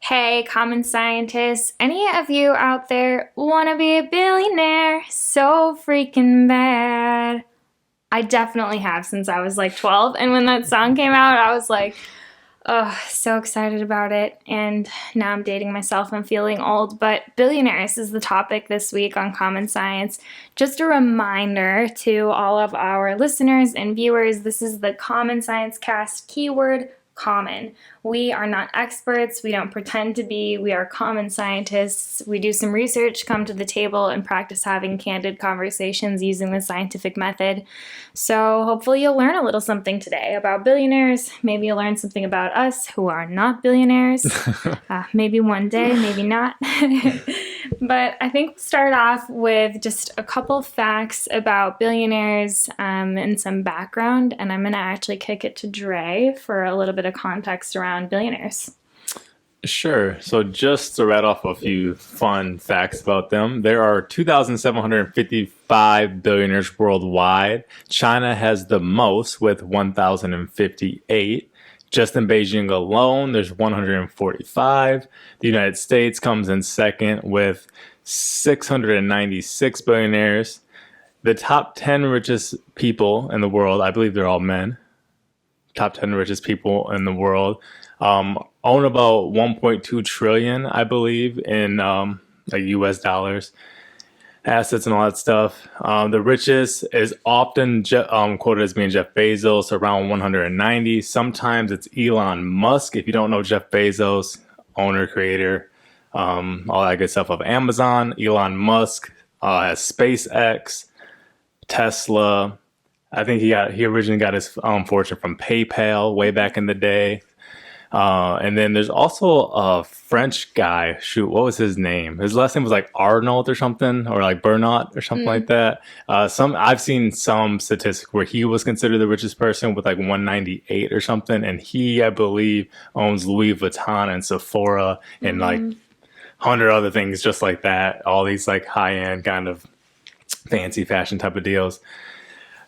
Hey, common scientists, any of you out there want to be a billionaire so freaking bad? I definitely have since I was like 12. And when that song came out, I was like, oh, so excited about it. And now I'm dating myself and feeling old. But billionaires is the topic this week on Common Science. Just a reminder to all of our listeners and viewers, this is the Common Science Cast keyword common. We are not experts. We don't pretend to be. We are common scientists. We do some research, come to the table, and practice having candid conversations using the scientific method. So hopefully you'll learn a little something today about billionaires. Maybe you'll learn something about us who are not billionaires. Maybe one day, maybe not. But I think we'll start off with just a couple facts about billionaires and some background. And I'm going to actually kick it to Dre for a little bit of context around billionaires. Sure. So just to rattle off a few fun facts about them, there are 2,755 billionaires worldwide. China has the most with 1,058. Just in Beijing alone, there's 145. The United States comes in second with 696 billionaires. The top 10 richest people in the world, I believe they're all men, top 10 richest people in the world, own about 1.2 trillion, I believe, in like US dollars, assets and all that stuff. The richest is often quoted as being Jeff Bezos, around 190. Sometimes it's Elon Musk. If you don't know Jeff Bezos, owner, creator, all that good stuff of Amazon. Elon Musk has SpaceX, Tesla. I think he originally got his fortune from PayPal way back in the day. And then there's also a French guy. Shoot, what was his name? His last name was like Arnault or something, or like Bernat or something like that. I've seen some statistic where he was considered the richest person with like 198 or something, and he, I believe, owns Louis Vuitton and Sephora and like 100 other things just like that. All these like high end kind of fancy fashion type of deals.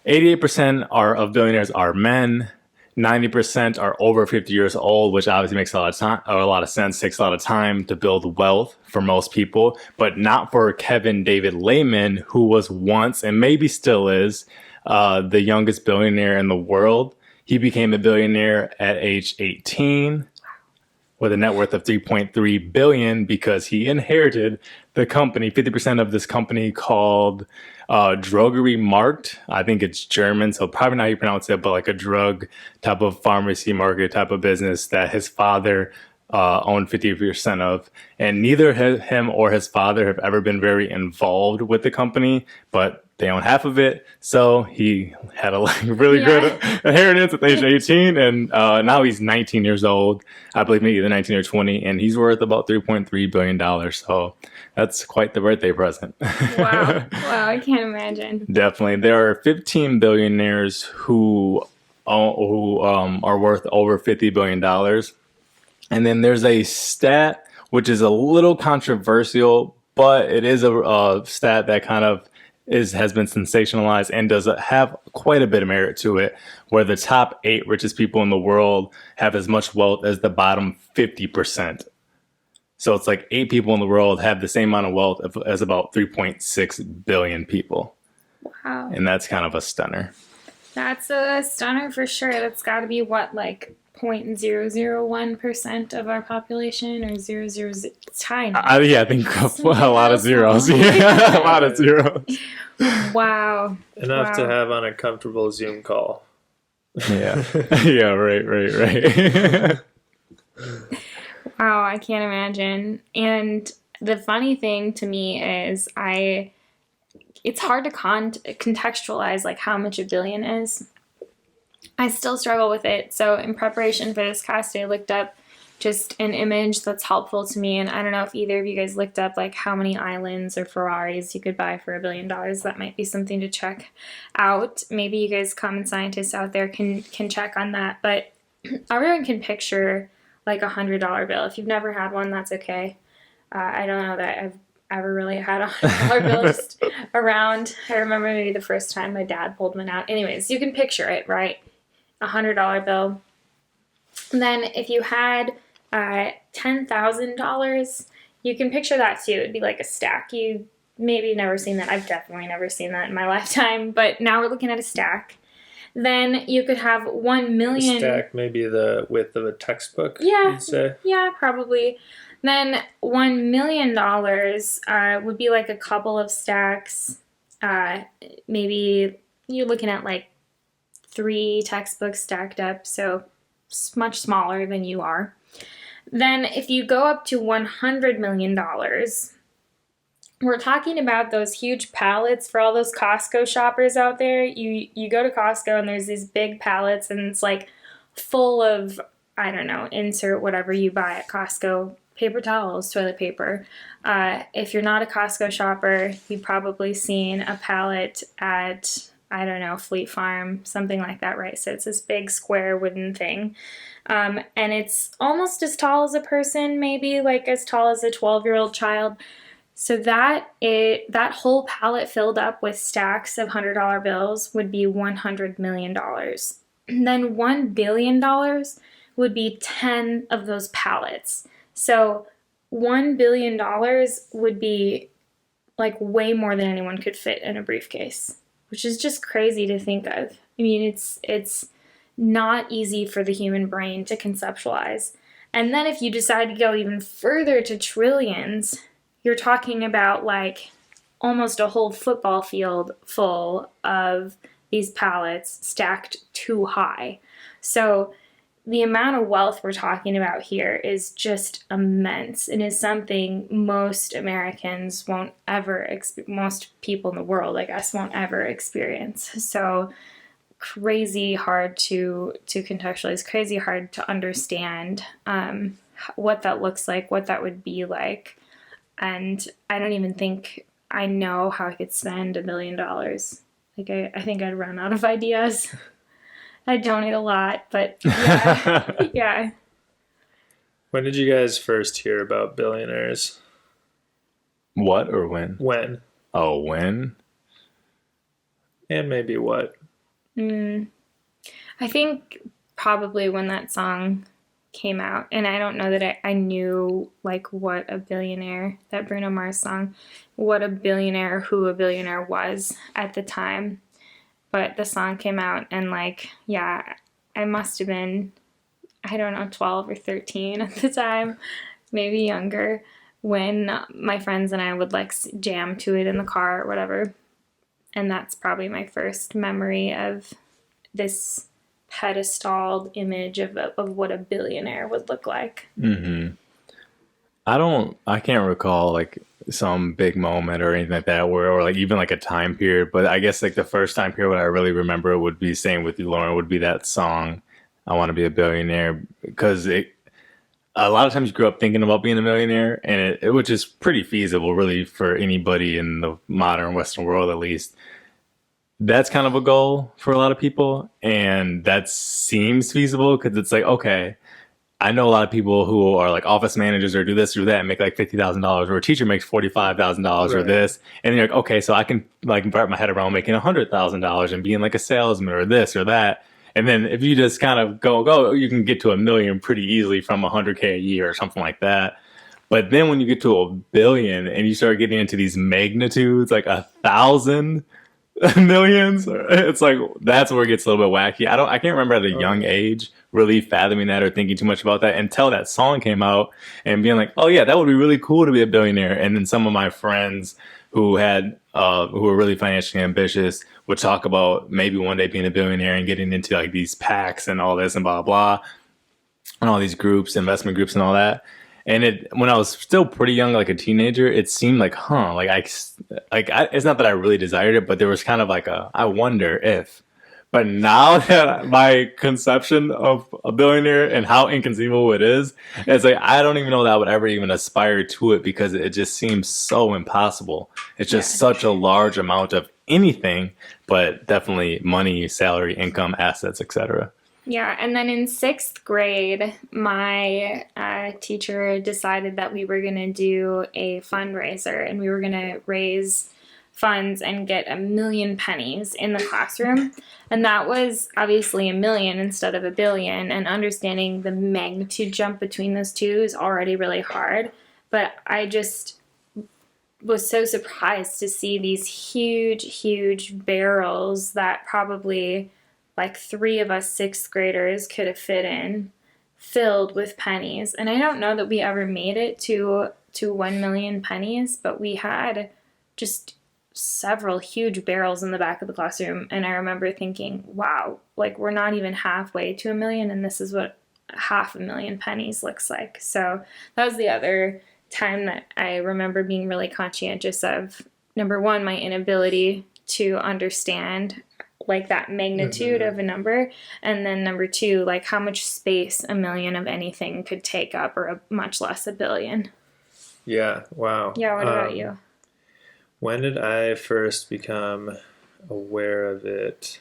88% of billionaires are men. 90% are over 50 years old, which obviously makes a lot of sense. Takes a lot of time to build wealth for most people, but not for Kevin David Lehman, who was once and maybe still is the youngest billionaire in the world. He became a billionaire at age 18 with a net worth of 3.3 billion because he inherited the company, 50% of this company called Drogerie Markt. I think it's German, so probably not how you pronounce it, but like a drug type of pharmacy market type of business that his father owned 50% of. And neither him or his father have ever been very involved with the company, but they own half of it. So he had a really good inheritance at age 18. And now he's 19 years old. I believe maybe either 19 or 20. And he's worth about $3.3 billion. So that's quite the birthday present. Wow. Wow, I can't imagine. Definitely. There are 15 billionaires who are worth over $50 billion. And then there's a stat which is a little controversial, but it is a stat that kind of has been sensationalized and does have quite a bit of merit to it, where the top 8 richest people in the world have as much wealth as the bottom 50%. So it's like 8 people in the world have the same amount of wealth as about 3.6 billion people. Wow. And that's kind of a stunner. That's a stunner for sure. That's got to be what, like 0.001% of our population, or 0.00. It's tiny. I think a lot of zeros. Yeah, a lot of zeros. Wow. Enough to have on a comfortable Zoom call. Yeah. Yeah, right. Wow, I can't imagine. And the funny thing to me is it's hard to contextualize like how much a billion is. I still struggle with it. So in preparation for this cast, I looked up just an image that's helpful to me. And I don't know if either of you guys looked up like how many islands or Ferraris you could buy for $1 billion. That might be something to check out. Maybe you guys common scientists out there can check on that. But everyone can picture like $100 bill. If you've never had one, that's okay. I don't know that I've ever really had a $100 bill just around. I remember maybe the first time my dad pulled one out. Anyways, you can picture it, right? $100 bill. And then if you had $10,000. You can picture that too. It'd be like a stack. You maybe never seen that. I've definitely never seen that in my lifetime. But now we're looking at a stack. Then you could have 1 million. A stack, maybe the width of a textbook. Yeah, you'd say. Yeah, probably. Then $1 million would be like a couple of stacks. Maybe you're looking at like 3 textbooks stacked up, so it's much smaller than you are. Then if you go up to $100 million, we're talking about those huge pallets for all those Costco shoppers out there. You go to Costco and there's these big pallets and it's like full of, I don't know, insert whatever you buy at Costco, paper towels, toilet paper. If you're not a Costco shopper, you've probably seen a pallet at, I don't know, Fleet Farm, something like that, right? So it's this big square wooden thing. And it's almost as tall as a person, maybe like as tall as a 12-year-old child. So that whole pallet filled up with stacks of $100 bills would be $100 million. Then $1 billion would be 10 of those pallets. So $1 billion would be like way more than anyone could fit in a briefcase, which is just crazy to think of. I mean, it's not easy for the human brain to conceptualize. And then if you decide to go even further to trillions, you're talking about like almost a whole football field full of these pallets stacked too high. So the amount of wealth we're talking about here is just immense and is something most Americans won't ever most people in the world, I guess, won't ever experience. So crazy hard to contextualize, crazy hard to understand what that looks like, what that would be like. And I don't even think I know how I could spend $1 million. Like, I think I'd run out of ideas. I donate a lot, but yeah. Yeah. When did you guys first hear about Billionaires? What or when? When? Oh, when? And maybe what? I think probably when that song came out, and I don't know that I knew like what a billionaire, that Bruno Mars song, what a billionaire, who a billionaire was at the time. But the song came out and like, yeah, I must have been, I don't know, 12 or 13 at the time, maybe younger, when my friends and I would like jam to it in the car or whatever. And that's probably my first memory of this pedestaled image of what a billionaire would look like. Mm-hmm. I can't recall like some big moment or anything like that, or like even like a time period. But I guess like the first time period I really remember would be, same with you, Lauren, would be that song, "I Want to Be a Billionaire," because a lot of times you grew up thinking about being a millionaire, and it which is pretty feasible, really, for anybody in the modern Western world, at least. That's kind of a goal for a lot of people, and that seems feasible because it's like, okay, I know a lot of people who are like office managers or do this or that and make like $50,000, or a teacher makes $45,000 or this, and you're like, okay, so I can like wrap my head around making $100,000 and being like a salesman or this or that. And then if you just kind of go, you can get to $1 million pretty easily from $100K a year or something like that. But then when you get to $1 billion and you start getting into these magnitudes, like 1,000 millions, it's like that's where it gets a little bit wacky. I can't remember at a young age really fathoming that or thinking too much about that until that song came out and being like, oh yeah, that would be really cool to be a billionaire. And then some of my friends who were really financially ambitious would talk about maybe one day being a billionaire and getting into like these PACs and all this and blah blah and all these groups, investment groups and all that. And when I was still pretty young, like a teenager, it seemed like, it's not that I really desired it, but there was kind of like I wonder if. But now that my conception of a billionaire and how inconceivable it is, it's like I don't even know that I would ever even aspire to it because it just seems so impossible. It's just such a large amount of anything, but definitely money, salary, income, assets, etc. Yeah, and then in 6th grade, my teacher decided that we were going to do a fundraiser and we were going to raise funds and get 1,000,000 pennies in the classroom. And that was obviously 1,000,000 instead of 1,000,000,000. And understanding the magnitude jump between those two is already really hard. But I just was so surprised to see these huge barrels that probably like 3 of us 6th graders could have fit in, filled with pennies. And I don't know that we ever made it to 1,000,000 pennies, but we had just several huge barrels in the back of the classroom. And I remember thinking, wow, like we're not even halfway to 1,000,000, and this is what 500,000 pennies looks like. So that was the other time that I remember being really conscientious of, number one, my inability to understand like that magnitude of a number, and then number two, like how much space 1,000,000 of anything could take up, or much less 1,000,000,000. Yeah. Wow. Yeah, what about you? When did I first become aware of it?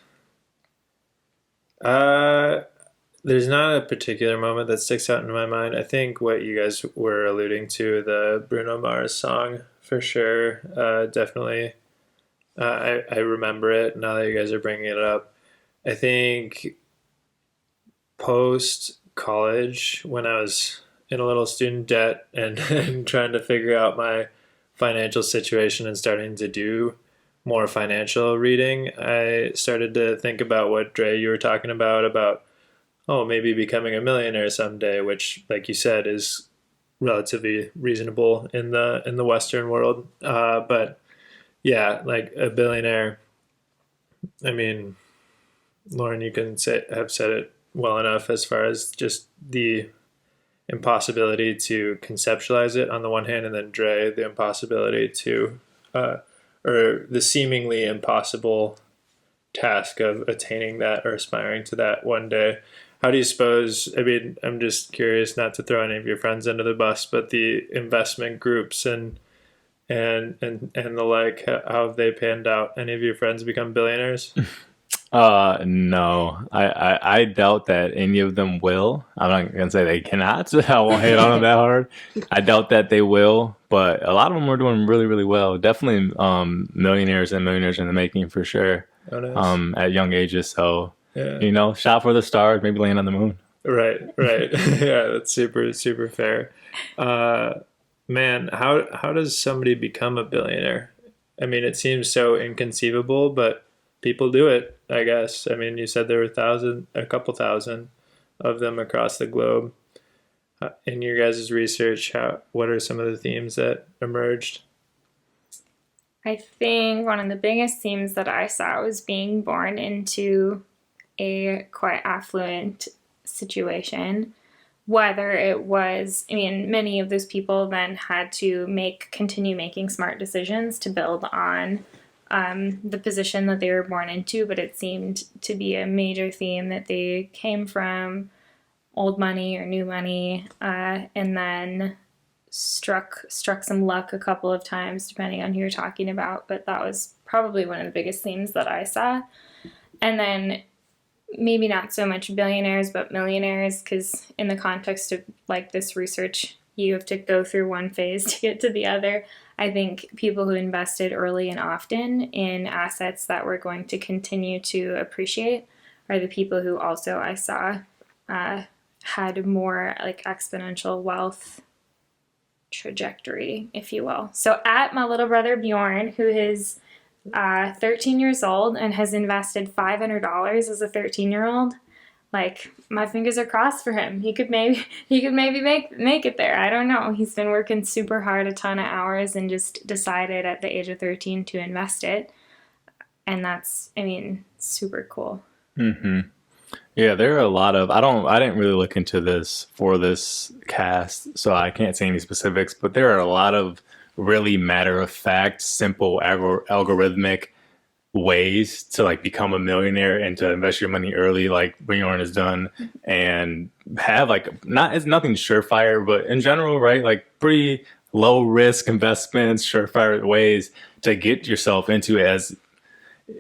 There's not a particular moment that sticks out in my mind. I think what you guys were alluding to, the Bruno Mars song, for sure. Definitely. I remember it now that you guys are bringing it up. I think post-college, when I was in a little student debt and trying to figure out my financial situation and starting to do more financial reading, I started to think about what, Dre, you were talking about, oh, maybe becoming a millionaire someday, which, like you said, is relatively reasonable in the Western world. But yeah, like a billionaire. I mean, Lauren, you can have said it well enough as far as just the impossibility to conceptualize it on the one hand, and then Dre, the impossibility to, or the seemingly impossible task of attaining that or aspiring to that one day. How do you suppose, I mean, I'm just curious, not to throw any of your friends under the bus, but the investment groups and the like, how have they panned out? Any of your friends become billionaires? No, I doubt that any of them will. I'm not gonna say they cannot. I won't hate on them that hard. I doubt that they will, but a lot of them are doing really well. Definitely, millionaires and millionaires in the making for sure. Oh, nice. At young ages. So, Yeah. shot for the stars, maybe land on the moon. Right. Yeah, that's super fair. Man, how does somebody become a billionaire? I mean, it seems so inconceivable, but people do it, I guess. I mean, you said there were a couple thousand of them across the globe. In your guys' research, what are some of the themes that emerged? I think one of the biggest themes that I saw was being born into a quite affluent situation. Whether it was, I mean, many of those people then had to continue making smart decisions to build on the position that they were born into, but it seemed to be a major theme that they came from old money or new money, and then struck some luck a couple of times, depending on who you're talking about. But that was probably one of the biggest themes that I saw. And then maybe not so much billionaires, but millionaires, because in the context of like this research, you have to go through one phase to get to the other. I think people who invested early and often in assets that were going to continue to appreciate are the people who also I saw had more like exponential wealth trajectory, if you will. So at my little brother Bjorn, who is 13 years old and has invested $500 as a 13-year-old, like my fingers are crossed for him. He could maybe make it there. I don't know. He's been working super hard, a ton of hours, and just decided at the age of 13 to invest it. And that's, I mean, super cool. Mm-hmm. Yeah, there are a lot of, I didn't really look into this for this cast, so I can't say any specifics, but there are a lot of really matter-of-fact, simple algorithmic ways to like become a millionaire and to invest your money early, like Bjorn has done, and have like it's nothing surefire, but in general, right, like pretty low risk investments, surefire ways to get yourself into it. As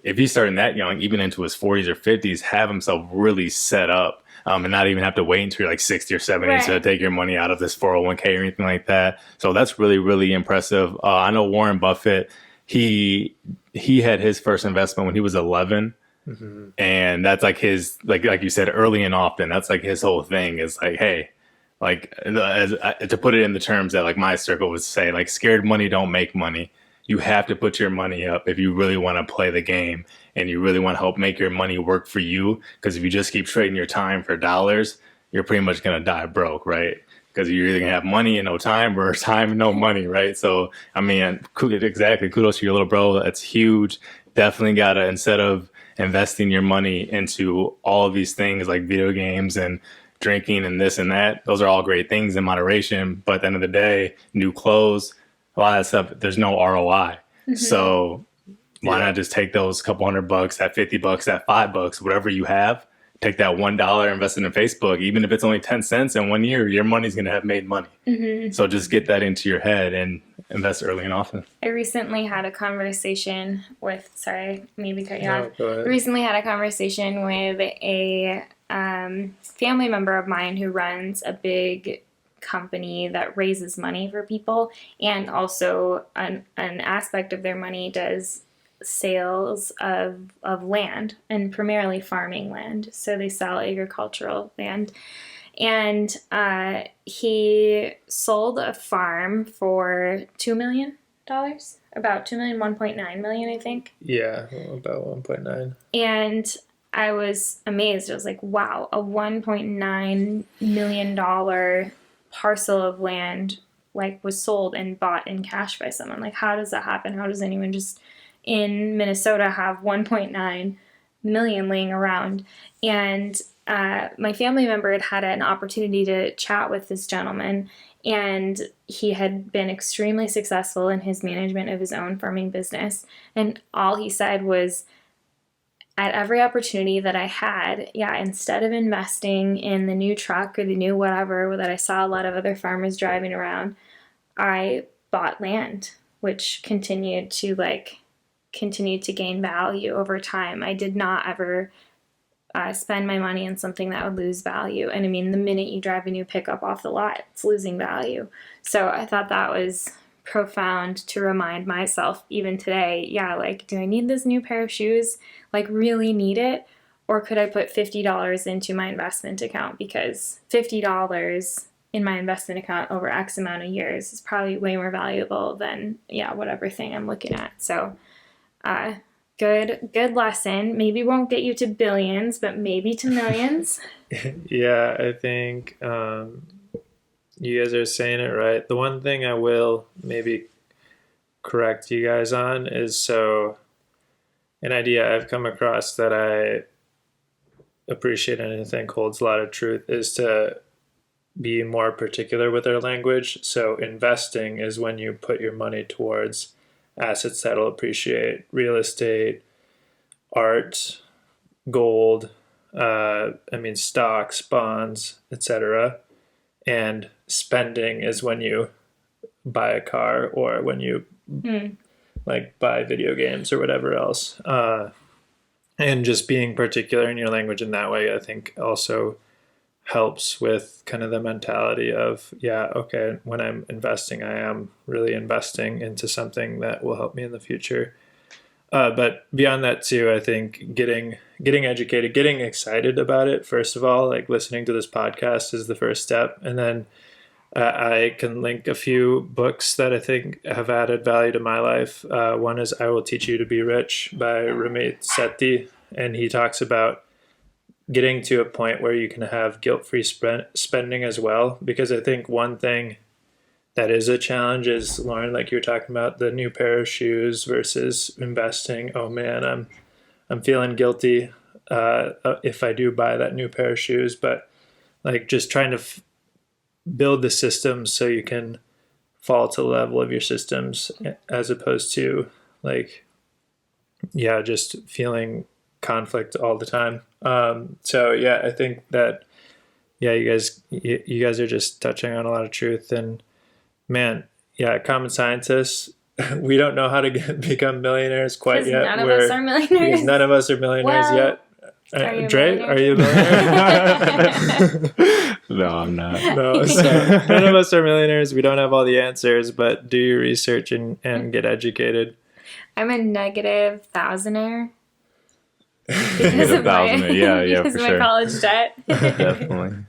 if he's starting that young, even into his 40s or 50s, have himself really set up, and not even have to wait until you're like 60 or 70 to take your money out of this 401k or anything like that. So that's really, really impressive. I know Warren Buffett, he had his first investment when he was 11. And that's like his, like you said, early and often, that's like his whole thing is like, hey, like to put it in the terms that like my circle would say, like scared money don't make money. You have to put your money up if you really want to play the game and you really want to help make your money work for you. Because if you just keep trading your time for dollars, you're pretty much going to die broke, right? Because you're either going to have money and no time or time and no money, right? So, I mean, exactly. Kudos to your little bro. That's huge. Definitely got to, instead of investing your money into all of these things like video games and drinking and this and that, those are all great things in moderation. But at the end of the day, new clothes, a lot of that stuff, there's no ROI. So why not just take those couple $100, that $50, that $5, whatever you have, take that $1, invest it in Facebook, even if it's only 10 cents in 1 year, your money's going to have made money. So just get that into your head and invest early and often. I recently had a conversation with, sorry, maybe cut you off. Go ahead. I recently had a conversation with a family member of mine who runs a big company that raises money for people, and also an aspect of their money does sales of land, and primarily farming land. So they sell agricultural land. And he sold a farm for $2 million, about $2 million, $1.9 million, I think. Yeah, about 1.9. And I was amazed. I was like, wow, a $1.9 million parcel of land like was sold and bought in cash by someone. Like, how does that happen? How does anyone just in Minnesota have 1.9 million laying around? And my family member had an opportunity to chat with this gentleman, and he had been extremely successful in his management of his own farming business. And all he said was, at every opportunity that I had, instead of investing in the new truck or the new whatever that I saw a lot of other farmers driving around, I bought land, which continued to gain value over time. I did not ever spend my money on something that would lose value. And I mean, the minute you drive a new pickup off the lot, it's losing value. So I thought that was profound to remind myself even today. Like, do I need this new pair of shoes? Like, really need it? Or could I put $50 into my investment account? Because $50 in my investment account over X amount of years is probably way more valuable than, whatever thing I'm looking at. So, good lesson. Maybe won't get you to billions, but maybe to millions. Yeah, I think you guys are saying it right. The one thing I will maybe correct you guys on is, so an idea I've come across that I appreciate and I think holds a lot of truth is to be more particular with our language. So investing is when you put your money towards assets that'll appreciate: real estate, art, gold, stocks, bonds, etc. And spending is when you buy a car or when you buy video games or whatever else. And just being particular in your language in that way, I think also helps with kind of the mentality of, when I'm investing, I am really investing into something that will help me in the future. But beyond that too, I think getting educated, getting excited about it, first of all, like listening to this podcast is the first step. And then I can link a few books that I think have added value to my life. One is I Will Teach You to Be Rich by Ramit Sethi. And he talks about getting to a point where you can have guilt-free spending as well. Because I think one thing that is a challenge is, Lauren, like you're talking about the new pair of shoes versus investing. Oh man, I'm feeling guilty if I do buy that new pair of shoes. But like just trying to build the systems so you can fall to the level of your systems, as opposed to just feeling conflict all the time. I think that you guys are just touching on a lot of truth. And man, common scientists, we don't know how to become millionaires quite yet. None of us are millionaires. Because none of us are millionaires yet. Dre, are you a millionaire? No, I'm not. No, so none of us are millionaires. We don't have all the answers, but do your research and get educated. I'm a negative thousandaire because Negative of my, thousandaire. Yeah, because for of my sure. college debt. Definitely.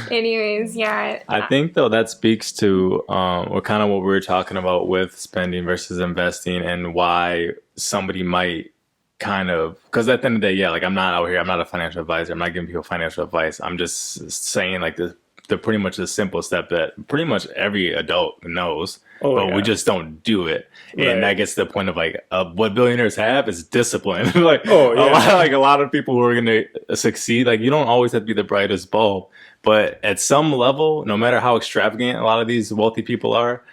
Anyways, yeah. I think though that speaks to or kind of what we were talking about with spending versus investing, and why somebody might kind of, because at the end of the day, yeah, like I'm not out here, I'm not a financial advisor, I'm not giving people financial advice. I'm just saying like the pretty much the simple step that pretty much every adult knows, Oh, but we yeah. just don't do it. Right. And that gets to the point of like what billionaires have is discipline. Like Oh, yeah. a lot of people who are going to succeed, like you don't always have to be the brightest bulb, but at some level, no matter how extravagant a lot of these wealthy people are,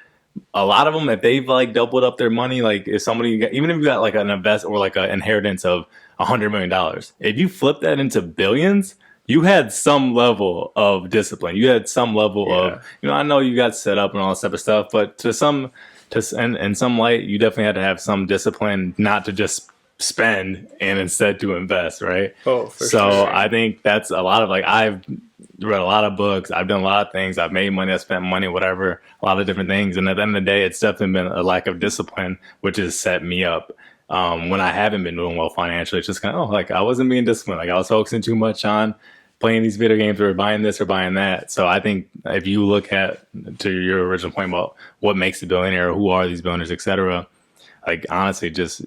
a lot of them, if they've like doubled up their money, like if somebody, even if you got like an invest or like an inheritance of $100 million, if you flip that into billions, you had some level of discipline. You had some level Yeah. of, I know you got set up and all this type of stuff, but in some light, you definitely had to have some discipline, not to just spend and instead to invest, right? Oh, for So sure. I think that's a lot of like, I've read a lot of books, I've done a lot of things, I've made money, I've spent money, whatever, a lot of different things. And at the end of the day, it's definitely been a lack of discipline, which has set me up. When I haven't been doing well financially, it's just kind of, like I wasn't being disciplined. Like I was focusing too much on playing these video games or buying this or buying that. So I think if you look at, to your original point about what makes a billionaire, who are these billionaires, etc., like honestly, just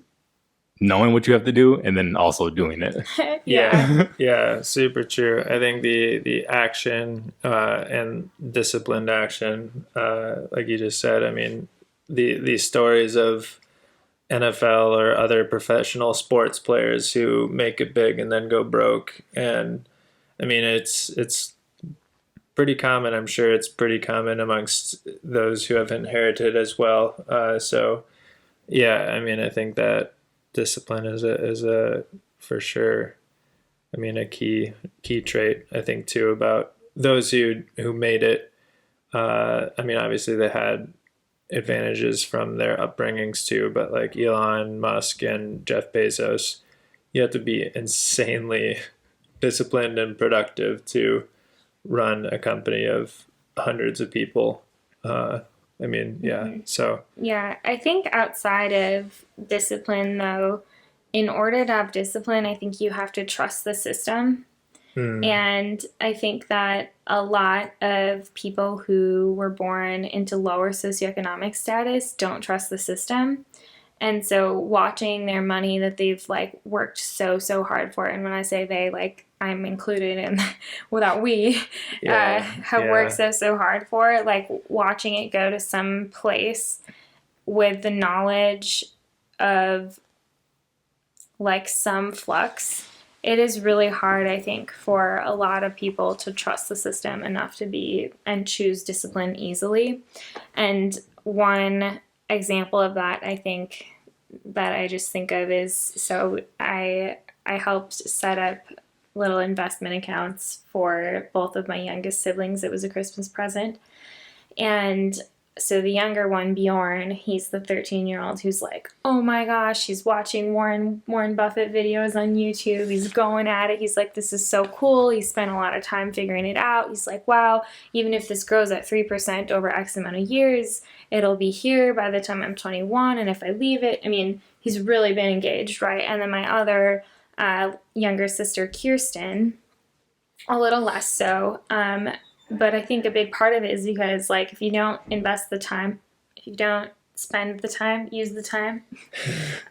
knowing what you have to do and then also doing it. Yeah, yeah, super true. I think the action and disciplined action, like you just said. I mean, the stories of NFL or other professional sports players who make it big and then go broke, and I mean, it's pretty common. I'm sure it's pretty common amongst those who have inherited as well. So yeah, I mean, I think that discipline is a for sure. I mean, a key trait, I think, too, about those who made it. I mean, obviously they had advantages from their upbringings too, but like Elon Musk and Jeff Bezos, you have to be insanely disciplined and productive to run a company of hundreds of people. I mean, yeah. So Yeah, I think outside of discipline, though, in order to have discipline, I think you have to trust the system. And I think that a lot of people who were born into lower socioeconomic status don't trust the system. And so watching their money that they've like worked so hard for, and when I say they, like I'm included in without we have worked so hard for, like watching it go to some place with the knowledge of like some flux, it is really hard, I think, for a lot of people to trust the system enough to be and choose discipline easily. And one example of that, I think, that I just think of is, so I helped set up little investment accounts for both of my youngest siblings. It was a Christmas present. And so the younger one, Bjorn, he's the 13-year-old who's like, oh my gosh, he's watching Warren Buffett videos on YouTube. He's going at it. He's like, this is so cool. He spent a lot of time figuring it out. He's like, wow, even if this grows at 3% over X amount of years, it'll be here by the time I'm 21. And if I leave it, I mean, he's really been engaged, right? And then my other younger sister, Kirsten, a little less so. But I think a big part of it is because, like, if you don't invest the time, if you don't spend the time, use the time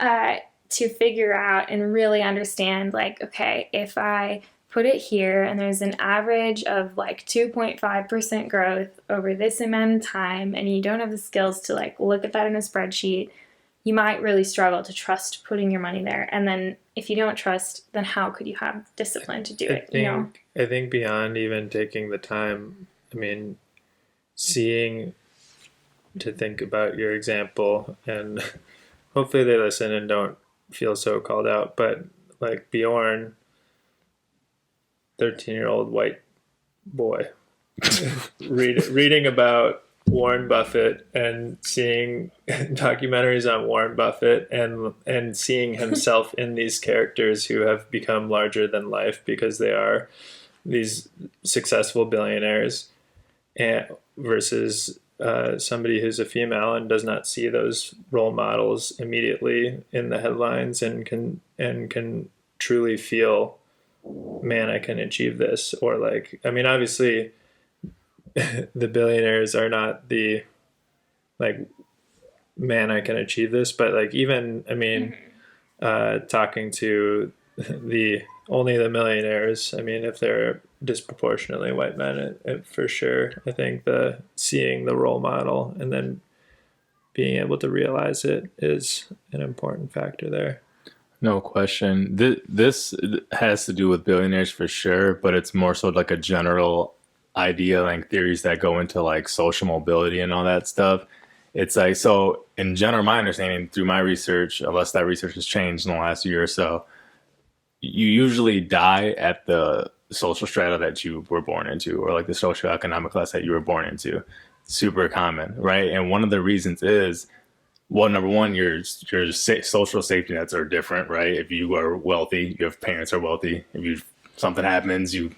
to figure out and really understand, like, okay, if I put it here and there's an average of like 2.5% growth over this amount of time, and you don't have the skills to like look at that in a spreadsheet, you might really struggle to trust putting your money there. And then if you don't trust, then how could you have discipline to do it? I think beyond even taking the time, I mean, seeing, to think about your example, and hopefully they listen and don't feel so called out, but like Bjorn, 13-year-old white boy, reading about Warren Buffett and seeing documentaries on Warren Buffett and seeing himself in these characters who have become larger than life because they are these successful billionaires, and versus somebody who's a female and does not see those role models immediately in the headlines and can truly feel, man, I can achieve this. Or like, I mean, obviously the billionaires are not the like, man, I can achieve this, but like, even, I mean, talking to the only the millionaires, I mean, if they're disproportionately white men, it for sure, I think the seeing the role model and then being able to realize it is an important factor there. No question. This has to do with billionaires for sure, but it's more so like a general idea, like theories that go into like social mobility and all that stuff. It's like, so in general, my understanding through my research, unless that research has changed in the last year or so, you usually die at the social strata that you were born into, or like the socioeconomic class that you were born into. Super common, right? And one of the reasons is, well, number one, your social safety nets are different, right? If you are wealthy, your parents are wealthy. If you something happens, you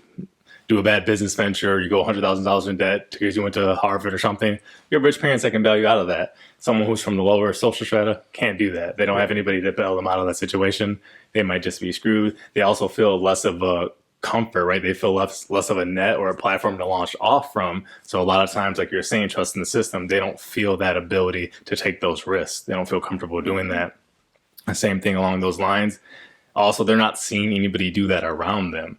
do a bad business venture, you go $100,000 in debt because you went to Harvard or something. You have rich parents that can bail you out of that. Someone who's from the lower social strata can't do that. They don't have anybody to bail them out of that situation. They might just be screwed. They also feel less of a comfort, right? They feel less of a net or a platform to launch off from. So a lot of times, like you're saying, trust in the system, they don't feel that ability to take those risks. They don't feel comfortable doing that. The same thing along those lines. Also, they're not seeing anybody do that around them.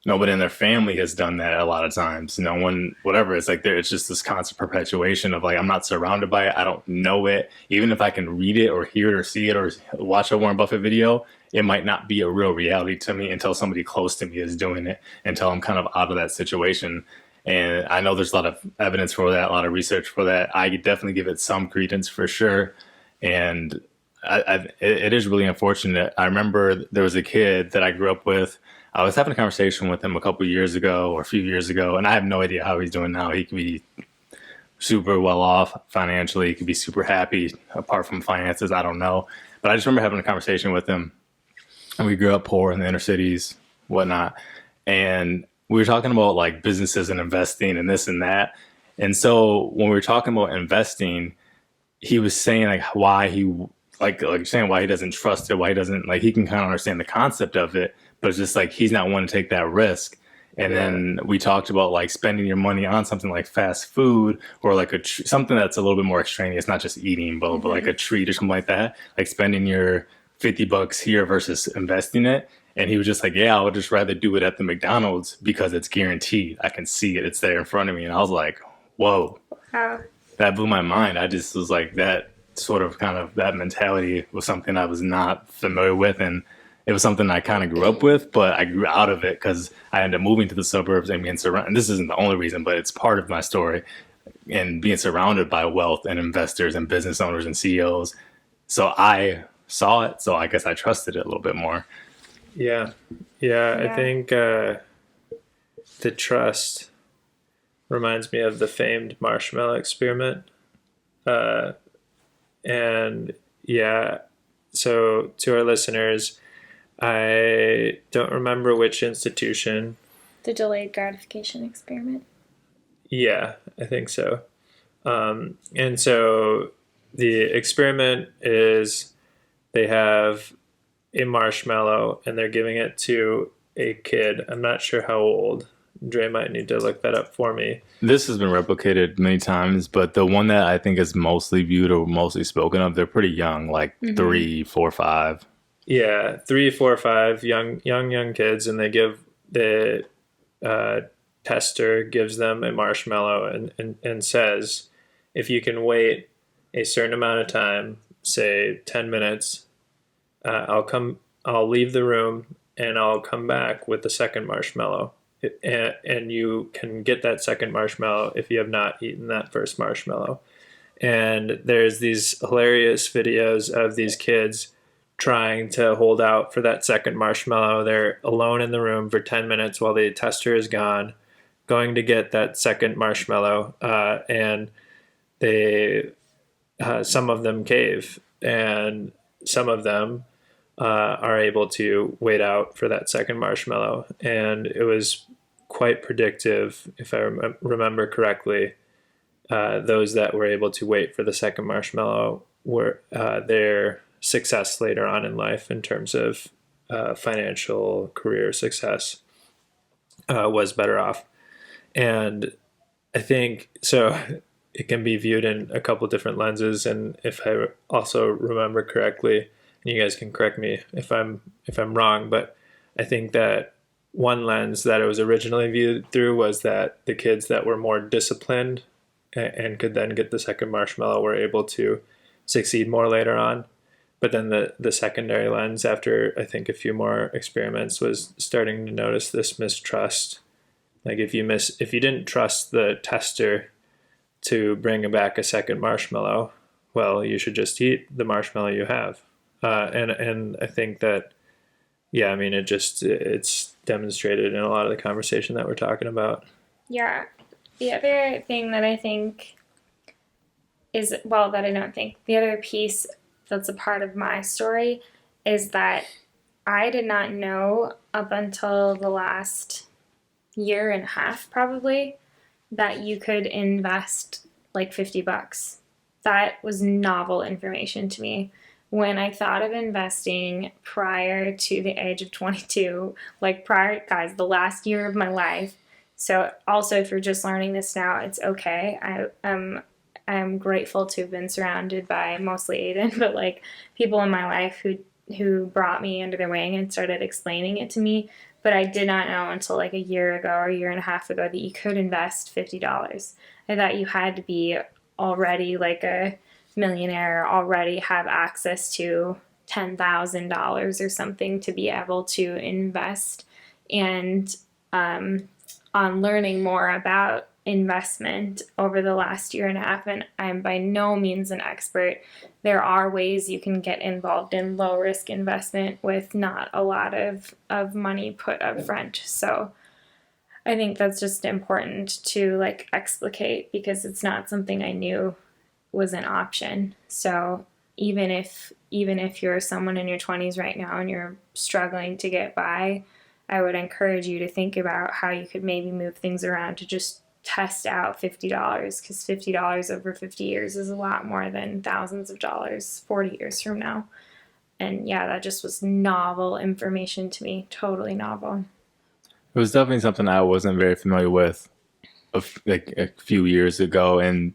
Nobody in their family has done that a lot of times. No one, whatever. It's like it's just this constant perpetuation of like, I'm not surrounded by it. I don't know it. Even if I can read it or hear it or see it or watch a Warren Buffett video, it might not be a real reality to me until somebody close to me is doing it, until I'm kind of out of that situation. And I know there's a lot of evidence for that, a lot of research for that. I could definitely give it some credence for sure. And it is really unfortunate. I remember there was a kid that I grew up with. I was having a conversation with him a couple of years ago or a few years ago, and I have no idea how he's doing now. He could be super well off financially. He could be super happy apart from finances. I don't know. But I just remember having a conversation with him, and we grew up poor in the inner cities, whatnot. And we were talking about like businesses and investing and this and that. And so when we were talking about investing, he was saying like why he like saying why he doesn't trust it, why he doesn't like he can kind of understand the concept of it, but it's just like he's not wanting to take that risk. And then we talked about like spending your money on something like fast food or like something that's a little bit more extraneous, not just eating, but like a treat or something like that, like spending your $50 here versus investing it. And he was just like, yeah, I would just rather do it at the McDonald's because it's guaranteed. I can see it. It's there in front of me. And I was like, whoa, that blew my mind. I just was like, that sort of kind of that mentality was something I was not familiar with. And it was something I kind of grew up with, but I grew out of it because I ended up moving to the suburbs and being surrounded. And this isn't the only reason, but it's part of my story. And being surrounded by wealth and investors and business owners and CEOs. So I saw it. So I guess I trusted it a little bit more. Yeah. I think the trust reminds me of the famed marshmallow experiment. And yeah, so to our listeners, I don't remember which institution. The delayed gratification experiment. Yeah, I think so. And so the experiment is they have a marshmallow and they're giving it to a kid. I'm not sure how old. Dre might need to look that up for me. This has been replicated many times, but the one that I think is mostly viewed or mostly spoken of, they're pretty young, like 3, 4, 5. Yeah, 3, 4, 5 young kids, and they give the tester gives them a marshmallow and says, if you can wait a certain amount of time, say 10 minutes, I'll leave the room and I'll come back with the second marshmallow. And you can get that second marshmallow if you have not eaten that first marshmallow. And there's these hilarious videos of these kids trying to hold out for that second marshmallow. They're alone in the room for 10 minutes while the tester is gone, going to get that second marshmallow. And they, some of them cave, and some of them are able to wait out for that second marshmallow. And it was quite predictive, if I remember correctly, those that were able to wait for the second marshmallow were their success later on in life in terms of financial career success was better off. And I think so. It can be viewed in a couple different lenses, and if I also remember correctly, and you guys can correct me if I'm wrong, but I think that one lens that it was originally viewed through was that the kids that were more disciplined and could then get the second marshmallow were able to succeed more later on. But then the secondary lens, after I think a few more experiments, was starting to notice this mistrust. Like if you didn't trust the tester to bring back a second marshmallow, well, you should just eat the marshmallow you have. And I think that, yeah, I mean, it's demonstrated in a lot of the conversation that we're talking about. Yeah. The other thing that I think is, well, that I don't think, the other piece that's a part of my story is that I did not know up until the last year and a half probably that you could invest like $50. That was novel information to me. When I thought of investing prior to the age of 22, like prior, guys, the last year of my life. So also, if you're just learning this now, it's okay. I'm grateful to have been surrounded by mostly Aiden, but like people in my life who brought me under their wing and started explaining it to me. But I did not know until like a year ago or a year and a half ago that you could invest $50. I thought you had to be already like a millionaire, already have access to $10,000 or something to be able to invest. And on learning more about investment over the last year and a half, and I'm by no means an expert. There are ways you can get involved in low risk investment with not a lot of money put up front. So I think that's just important to like explicate because it's not something I knew was an option. So even if you're someone in your 20s right now and you're struggling to get by, I would encourage you to think about how you could maybe move things around to just test out $50 because $50 over 50 years is a lot more than thousands of dollars 40 years from now. And yeah, that just was novel information to me, totally novel. It was definitely something I wasn't very familiar with like a few years ago, and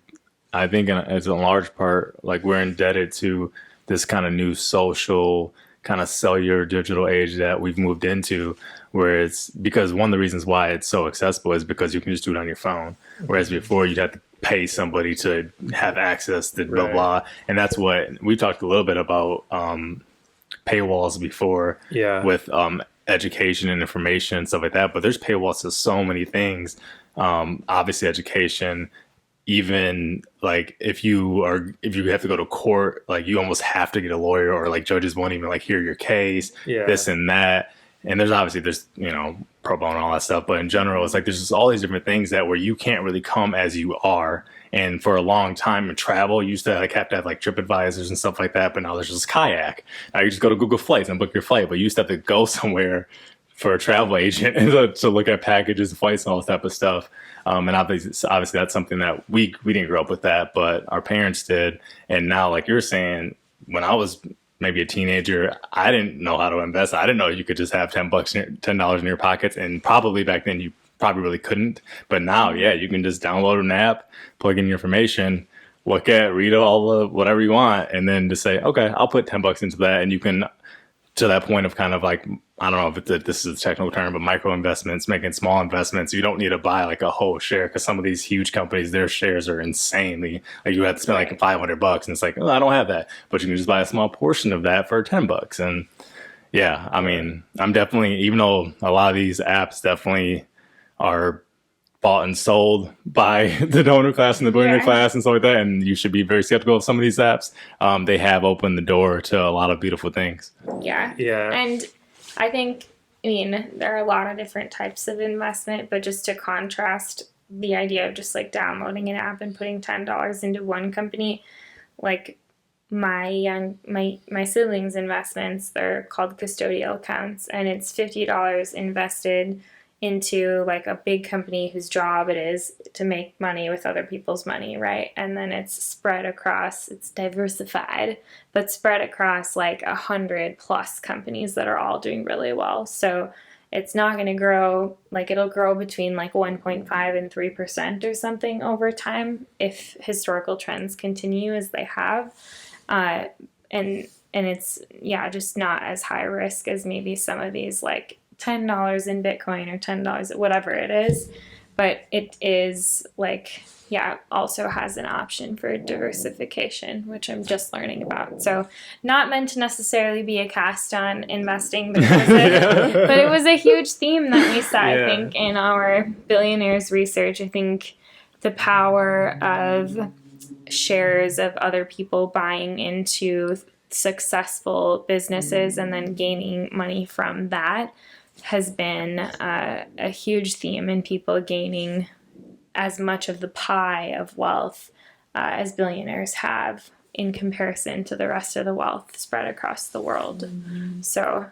I think as a large part, like we're indebted to this kind of new social kind of cellular digital age that we've moved into, where it's because one of the reasons why it's so accessible is because you can just do it on your phone. Whereas before you'd have to pay somebody to have access to blah, Right. blah. And that's what we talked a little bit about paywalls before Yeah. with education and information and stuff like that. But there's paywalls to so many things. Obviously education, even like if you have to go to court, like you almost have to get a lawyer, or like judges won't even like hear your case, Yeah. this and that. And there's pro bono and all that stuff, but in general it's like there's just all these different things that where you can't really come as you are. And for a long time in travel, you used to like have to have like trip advisors and stuff like that, but now there's just kayak. Now you just go to Google Flights and book your flight, but you used to have to go somewhere for a travel agent to look at packages, flights, and all this type of stuff. And obviously that's something that we didn't grow up with that, but our parents did. And now, like you're saying, when I was maybe a teenager, I didn't know how to invest. I didn't know you could just have $10 in your pockets, and probably back then you probably really couldn't. But now, yeah, you can just download an app, plug in your information, read all the whatever you want, and then just say, okay, I'll put $10 into that, and you can, to that point of kind of like, I don't know if this is a technical term, but micro investments, making small investments. You don't need to buy like a whole share, because some of these huge companies, their shares are insanely, like you have to spend like $500, and it's like, oh, I don't have that, but you can just buy a small portion of that for $10. And yeah, I mean, I'm definitely, even though a lot of these apps definitely are bought and sold by the donor class and the billionaire class and stuff like that, and you should be very skeptical of some of these apps. They have opened the door to a lot of beautiful things. Yeah. Yeah. And I think, I mean, there are a lot of different types of investment, but just to contrast the idea of just like downloading an app and putting $10 into one company, like my siblings' investments, they're called custodial accounts, and it's $50 invested into like a big company whose job it is to make money with other people's money, right? And then it's spread across, it's diversified, but spread across like 100+ companies that are all doing really well. So it's not going to grow, like it'll grow between like 1.5 and 3% or something over time if historical trends continue as they have. And it's, just not as high risk as maybe some of these like $10 in Bitcoin or $10, whatever it is. But it is like, also has an option for diversification, which I'm just learning about. So not meant to necessarily be a cast on investing, but it was a huge theme that we saw, I think, in our Billionaires research. I think the power of shares of other people buying into successful businesses and then gaining money from that has been a huge theme in people gaining as much of the pie of wealth as billionaires have in comparison to the rest of the wealth spread across the world. Mm-hmm. So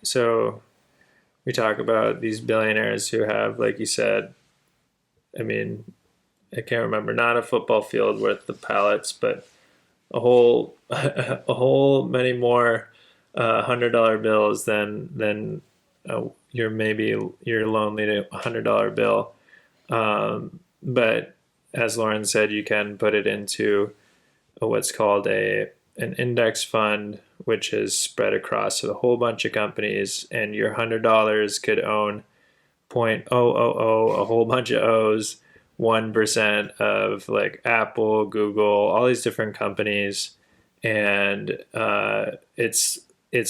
so we talk about these billionaires who have, like you said, I can't remember, not a football field worth of pallets, but a whole many more $100 bills than your lonely $100 bill. But as Lauren said, you can put it into what's called an index fund, which is spread across a whole bunch of companies, and your $100 could own 0.000, a whole bunch of O's, 1% of like Apple, Google, all these different companies. And it's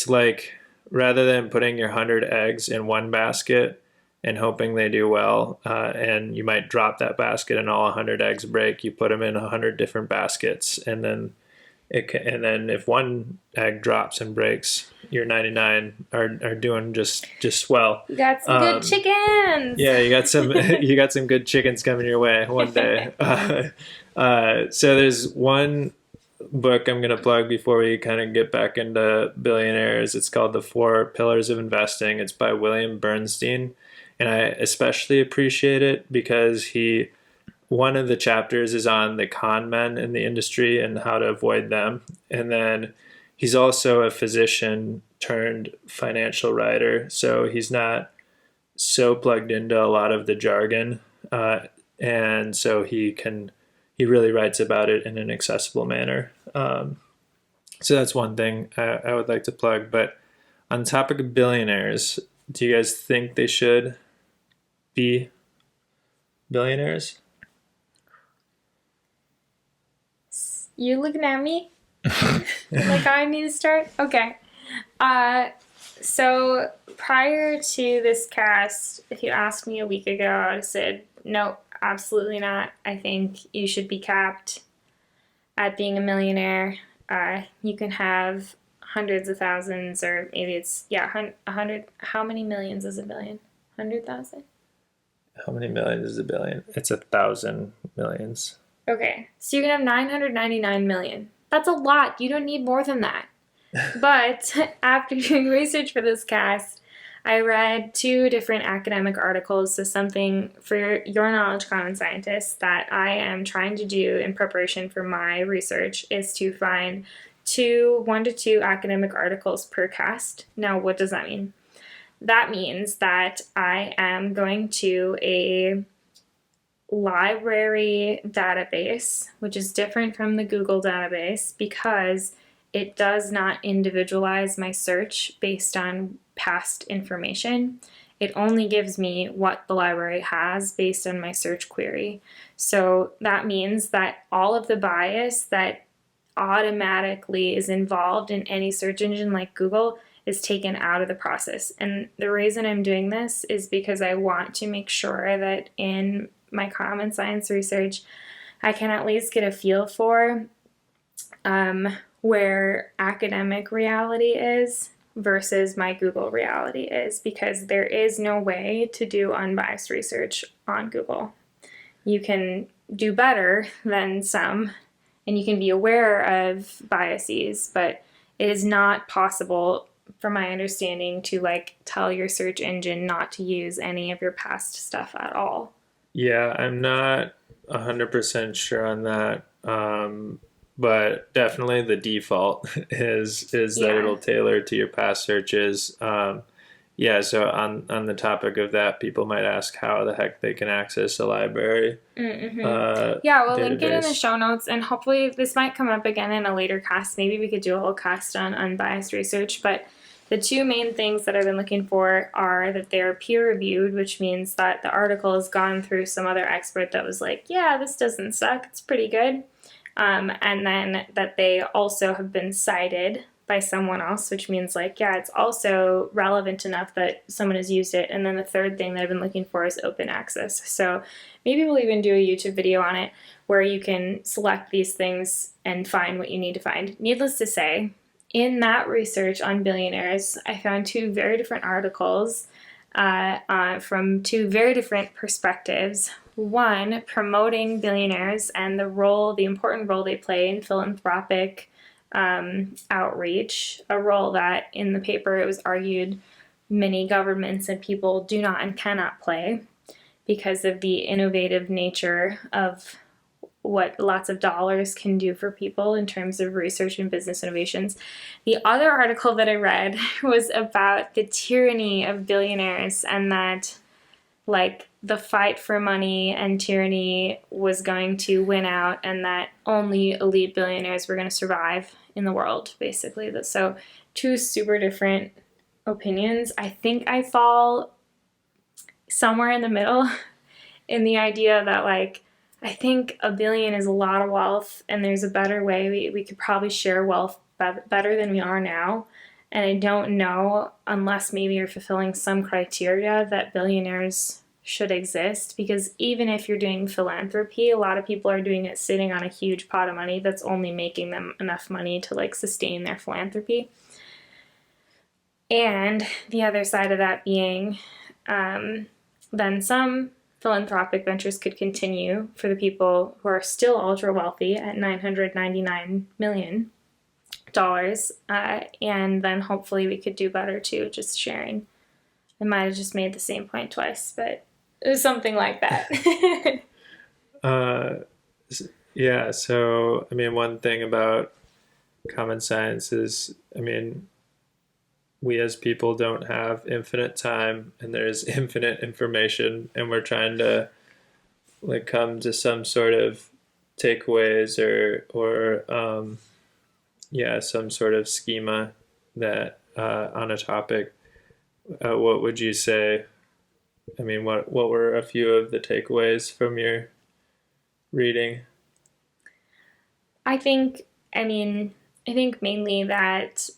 like, rather than putting your 100 eggs in one basket and hoping they do well, and you might drop that basket and all 100 eggs break, you put them in 100 different baskets, and then if one egg drops and breaks, your 99 are doing just well. You got some good chickens. Yeah, you got some good chickens coming your way one day. So there's one book I'm going to plug before we kind of get back into Billionaires. It's called The 4 Pillars of Investing. It's by William Bernstein, and I especially appreciate it because one of the chapters is on the con men in the industry and how to avoid them. And then he's also a physician turned financial writer. So he's not so plugged into a lot of the jargon. And so he really writes about it in an accessible manner. So that's one thing I would like to plug. But on the topic of billionaires, do you guys think they should be billionaires? You're looking at me like I need to start? Okay. So prior to this cast, if you asked me a week ago, I would have said, no, absolutely not. I think you should be capped at being a millionaire. You can have hundreds of thousands, or maybe it's, 100. How many millions is a billion? 100,000? How many millions is a billion? It's 1,000 millions. Okay, so you can have 999 million. That's a lot. You don't need more than that. But after doing research for this cast, I read 2 different academic articles. So something for your knowledge, common scientists, that I am trying to do in preparation for my research is to find 1 to 2 academic articles per cast. Now, what does that mean? That means that I am going to a library database, which is different from the Google database because it does not individualize my search based on past information. It only gives me what the library has based on my search query. So that means that all of the bias that automatically is involved in any search engine like Google is taken out of the process. And the reason I'm doing this is because I want to make sure that in my common science research, I can at least get a feel for where academic reality is versus my Google reality is, because there is no way to do unbiased research on Google. You can do better than some, and you can be aware of biases, but it is not possible from my understanding, to like tell your search engine not to use any of your past stuff at all. Yeah, I'm not 100% sure on that. But definitely the default is that Yeah. it'll tailor to your past searches. Yeah, so on the topic of that, people might ask how the heck they can access a library Yeah, we'll link it in the database. show notes, and hopefully this might come up again in a later cast. Maybe we could do a whole cast on unbiased research, but the two main things that I've been looking for are that they're peer-reviewed, which means that the article has gone through some other expert that was like, yeah, this doesn't suck, it's pretty good. And then that they also have been cited by someone else, which means like, yeah, it's also relevant enough that someone has used it. And then the third thing that I've been looking for is open access. So maybe we'll even do a YouTube video on it where you can select these things and find what you need to find. Needless to say, in that research on billionaires, I found two very different articles from two very different perspectives. One, promoting billionaires and the important role they play in philanthropic outreach, a role that in the paper it was argued many governments and people do not and cannot play because of the innovative nature of what lots of dollars can do for people in terms of research and business innovations. The other article that I read was about the tyranny of billionaires, and that like the fight for money and tyranny was going to win out, and that only elite billionaires were going to survive in the world, basically. So two super different opinions. I think I fall somewhere in the middle in the idea that like I think $1 billion is a lot of wealth, and there's a better way. We could probably share wealth better than we are now. And I don't know, unless maybe you're fulfilling some criteria, that billionaires should exist. Because even if you're doing philanthropy, a lot of people are doing it sitting on a huge pot of money that's only making them enough money to like sustain their philanthropy. And the other side of that being, then some philanthropic ventures could continue for the people who are still ultra wealthy at $999 million. And then hopefully we could do better too, just sharing. I might have just made the same point twice, but it was something like that. Yeah, so I mean, one thing about common science is, I mean, we as people don't have infinite time, and there's infinite information, and we're trying to like come to some sort of takeaways or yeah, some sort of schema that on a topic. What would you say? I mean, what were a few of the takeaways from your reading? I think mainly that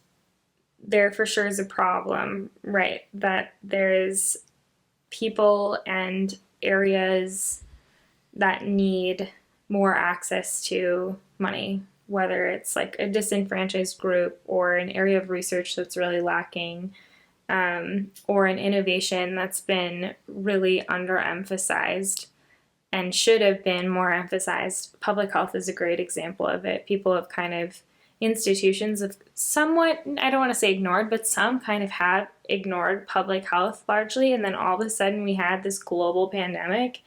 there for sure is a problem, right? That there's people and areas that need more access to money, whether it's like a disenfranchised group or an area of research that's really lacking, or an innovation that's been really underemphasized and should have been more emphasized. Public health is a great example of it. People have kind of, institutions have somewhat, I don't want to say ignored, but some kind of have ignored public health largely, and then all of a sudden we had this global pandemic,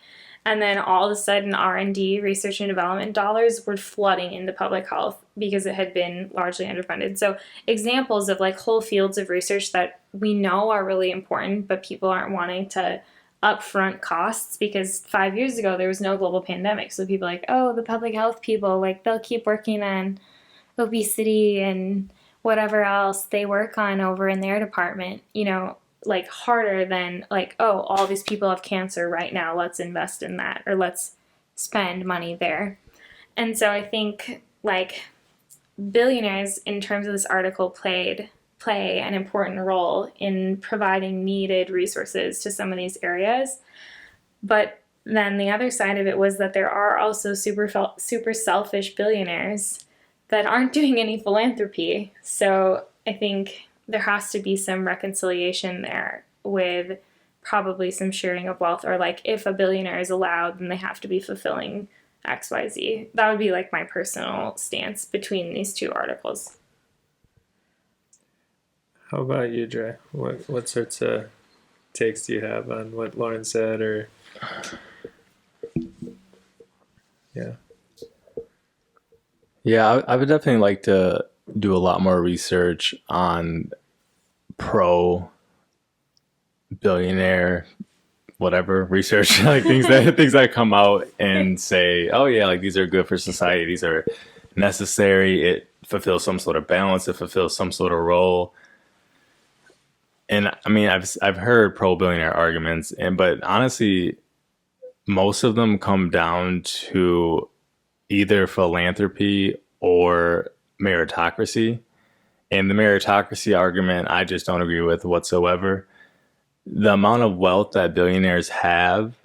and then all of a sudden R&D, research and development dollars were flooding into public health because it had been largely underfunded. So examples of like whole fields of research that we know are really important, but people aren't wanting to upfront costs because 5 years ago there was no global pandemic. So people are like, oh, the public health people, like they'll keep working on obesity and whatever else they work on over in their department, like harder than like, oh, all these people have cancer right now, let's invest in that, or let's spend money there. And so I think like billionaires, in terms of this article, play an important role in providing needed resources to some of these areas. But then the other side of it was that there are also super selfish billionaires that aren't doing any philanthropy. So I think there has to be some reconciliation there with probably some sharing of wealth, or like if a billionaire is allowed, then they have to be fulfilling XYZ. That would be like my personal stance between these two articles. How about you, Dre? What sorts of takes do you have on what Lauren said, or yeah? Yeah, I would definitely like to do a lot more research on pro billionaire whatever research, like things that come out and say, oh yeah, like these are good for society, these are necessary, it fulfills some sort of balance, it fulfills some sort of role. And I mean, I've heard pro billionaire arguments, and but honestly, most of them come down to either philanthropy or meritocracy. And the meritocracy argument, I just don't agree with whatsoever. The amount of wealth that billionaires have,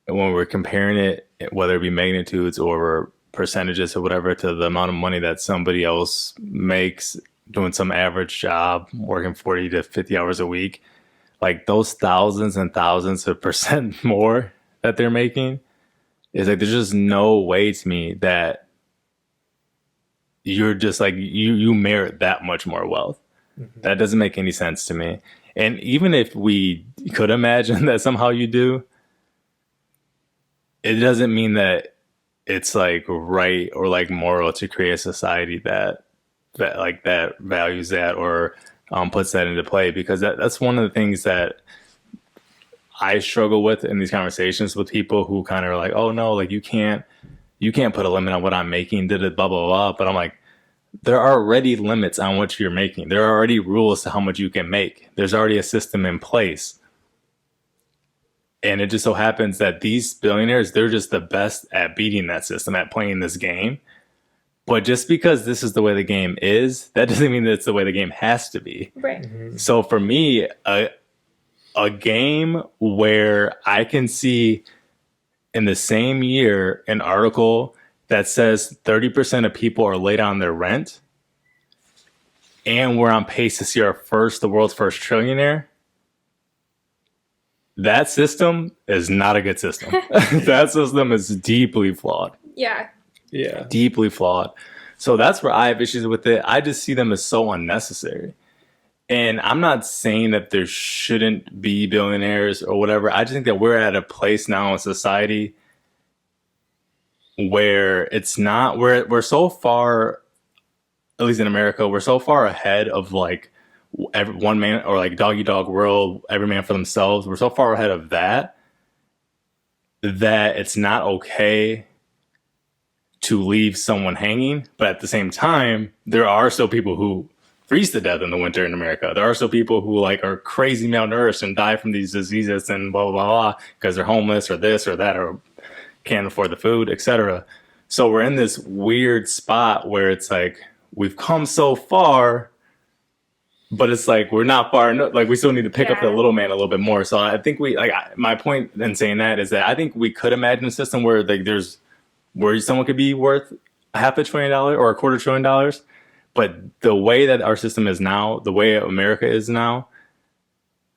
when we're comparing it, whether it be magnitudes or percentages or whatever, to the amount of money that somebody else makes doing some average job, working 40 to 50 hours a week, like those thousands and thousands of percent more that they're making, is like there's just no way to me that you're just like you merit that much more wealth. Mm-hmm. That doesn't make any sense to me. And even if we could imagine that somehow you do, it doesn't mean that it's like right or like moral to create a society that values that or puts that into play, because that's one of the things that I struggle with in these conversations with people who kind of are like, oh no, like you can't put a limit on what I'm making, blah, blah, blah. But I'm like, there are already limits on what you're making. There are already rules to how much you can make. There's already a system in place. And it just so happens that these billionaires, they're just the best at beating that system, at playing this game. But just because this is the way the game is, that doesn't mean that it's the way the game has to be. Right. Mm-hmm. So for me, a game where I can see in the same year an article that says 30% of people are late on their rent, and we're on pace to see the world's first trillionaire, that system is not a good system. That system is deeply flawed. Yeah. Yeah. Deeply flawed. So that's where I have issues with it. I just see them as so unnecessary. And I'm not saying that there shouldn't be billionaires or whatever. I just think that we're at a place now in society where it's not, we're so far, at least in America, we're so far ahead of like one man, or like dog eat dog world, every man for themselves. We're so far ahead of that it's not okay to leave someone hanging. But at the same time, there are still people who freeze to death in the winter in America. There are still people who like are crazy malnourished and die from these diseases and blah, blah, blah, because they're homeless or this or that, or can't afford the food, etc. So we're in this weird spot where it's like we've come so far, but it's like we're not far enough. Like we still need to pick up the little man a little bit more. So I think my point in saying that is that I think we could imagine a system where like where someone could be worth $500 billion or $250 billion. But the way that our system is now, the way America is now,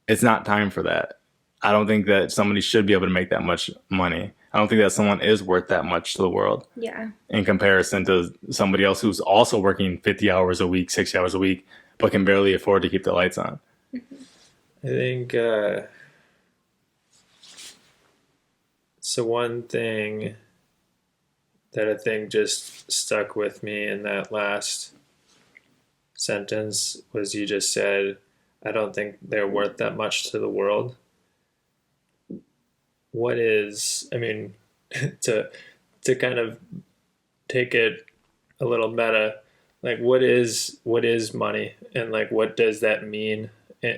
it's not time for that. I don't think that somebody should be able to make that much money. I don't think that someone is worth that much to the world. Yeah. In comparison to somebody else who's also working 50 hours a week, 60 hours a week, but can barely afford to keep the lights on. I think so. One thing that I think just stuck with me in that last sentence was you just said, I don't think they're worth that much to the world. What is, I mean, to kind of take it a little meta, like what is money, and like what does that mean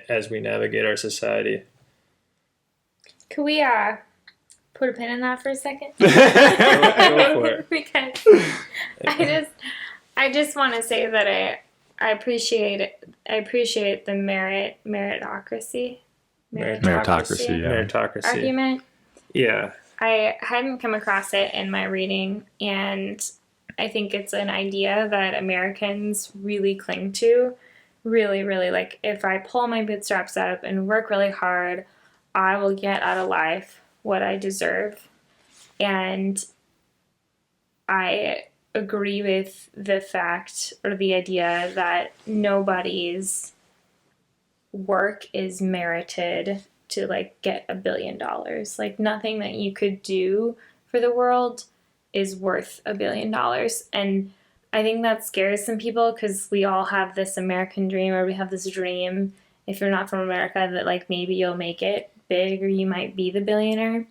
as we navigate our society? Could we put a pin in that for a second? Go for it. Because I just want to say that I appreciate the meritocracy argument. Yeah. I hadn't come across it in my reading, and I think it's an idea that Americans really cling to. Really, really, like, if I pull my bootstraps up and work really hard, I will get out of life what I deserve. And I agree with the fact or the idea that nobody's work is merited to like get $1 billion. Like nothing that you could do for the world is worth $1 billion. And I think that scares some people because we all have this American dream, or we have this dream, if you're not from America, that like maybe you'll make it big or you might be the billionaire.